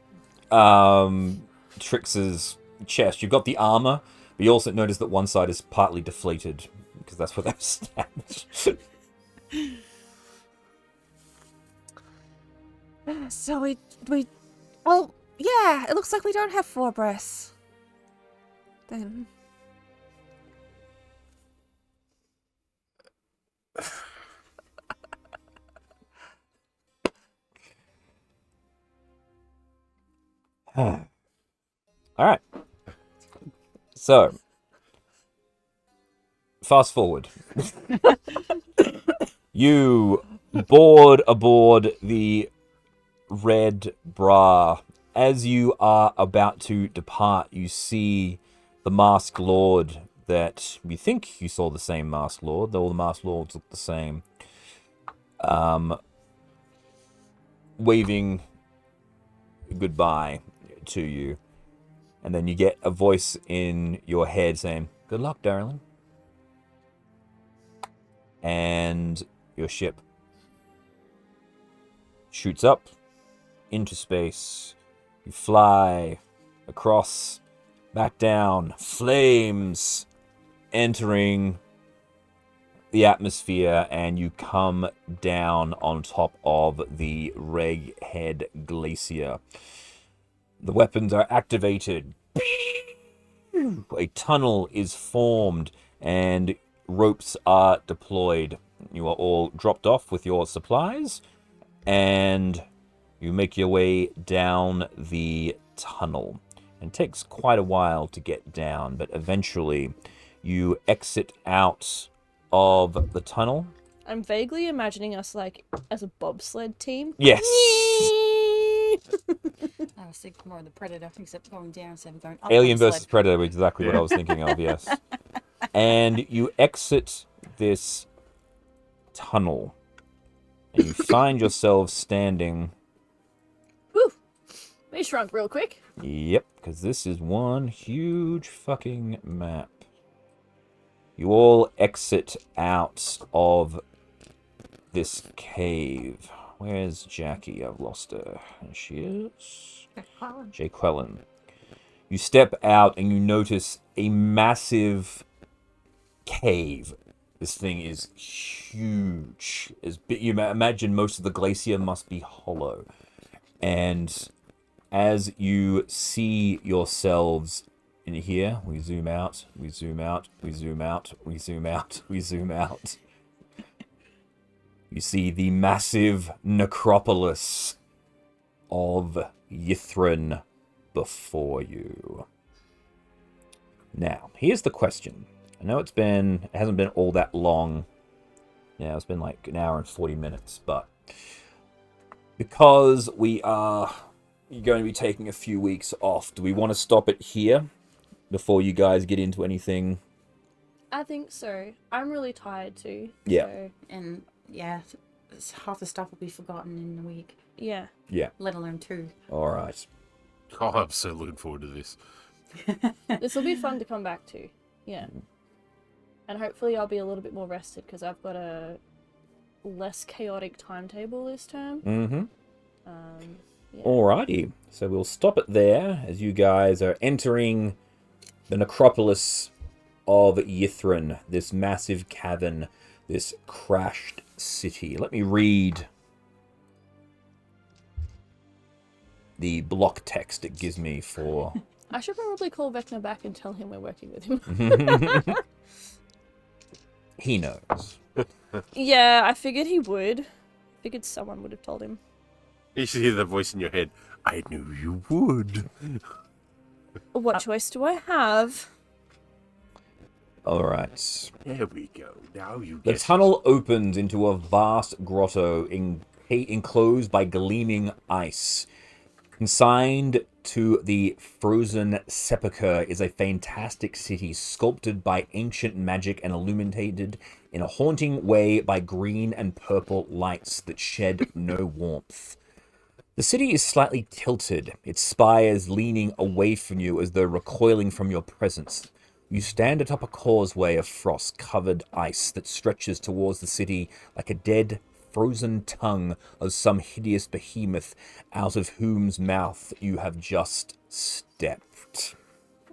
Trix's chest, you've got the armor, but you also notice that one side is partly deflated because that's where they've stabbed. So we well, yeah, it looks like we don't have 4 breasts. Then All right. So, fast forward. You board aboard the Red Bra. As you are about to depart, you see the Masked Lord that you think you saw the same Masked Lord, though all the Masked Lords look the same. Waving goodbye to you. And then you get a voice in your head saying, "Good luck, darling." And your ship shoots up into space. You fly across, back down, flames entering the atmosphere, and you come down on top of the Reghead Glacier. The weapons are activated. A tunnel is formed and ropes are deployed. You are all dropped off with your supplies and you make your way down the tunnel. It takes quite a while to get down, but eventually you exit out of the tunnel. I'm vaguely imagining us like as a bobsled team. Yes. I was thinking more of the Predator, except going down instead of going up. Alien on the versus sled. Predator, exactly what I was thinking of, yes. And you exit this tunnel, and you find yourselves standing. Whew. We shrunk real quick. Yep, because this is one huge fucking map. You all exit out of this cave. Where's Jackie? I've lost her. There she is. Jaqueline. You step out and you notice a massive cave. This thing is huge. You imagine most of the glacier must be hollow. And as you see yourselves in here, we zoom out, we zoom out, we zoom out, we zoom out, we zoom out. You see the massive necropolis of Yithrin before you. Now, here's the question. I know it hasn't been all that long. Yeah, it's been like an hour and 40 minutes, but because we are going to be taking a few weeks off, do we want to stop it here before you guys get into anything I think so. I'm really tired too. Yeah. So, And yeah, half the stuff will be forgotten in a week, yeah. Yeah. let alone 2. All right. Oh, I'm so looking forward to this. This will be fun to come back to. Yeah. And hopefully I'll be a little bit more rested because I've got a less chaotic timetable this term. Mm-hmm. Yeah. Alrighty. So we'll stop it there as you guys are entering the necropolis of Yithrin, this massive cavern, this crashed city. Let me read the block text it gives me for... I should probably call Vecna back and tell him we're working with him. He knows. Yeah, I figured he would. Figured someone would have told him. You should hear the voice in your head. I knew you would. What choice do I have? Alright. There we go. Now you The get tunnel opens into a vast grotto enclosed by gleaming ice. Consigned to the frozen sepulchre is a fantastic city sculpted by ancient magic and illuminated in a haunting way by green and purple lights that shed no warmth. The city is slightly tilted, its spires leaning away from you as though recoiling from your presence. You stand atop a causeway of frost-covered ice that stretches towards the city like a dead, frozen tongue of some hideous behemoth out of whose mouth you have just stepped.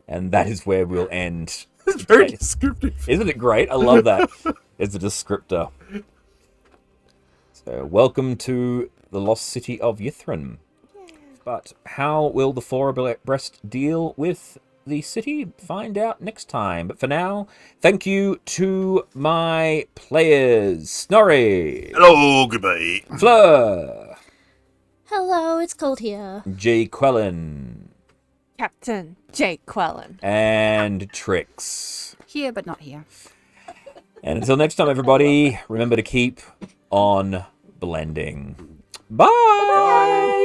And that is where we'll end. It's very descriptive. Isn't it great? I love that as a descriptor. So, welcome to the lost city of Yithrin. But how will the Four Abreast deal with the city? Find out next time. But for now, thank you to my players. Snorri. Hello, goodbye. Fleur. Hello, it's cold here. J. Quellen. Captain Jake Quellen. And Trix. Here, but not here. And until next time, everybody, remember to keep on blending. Bye.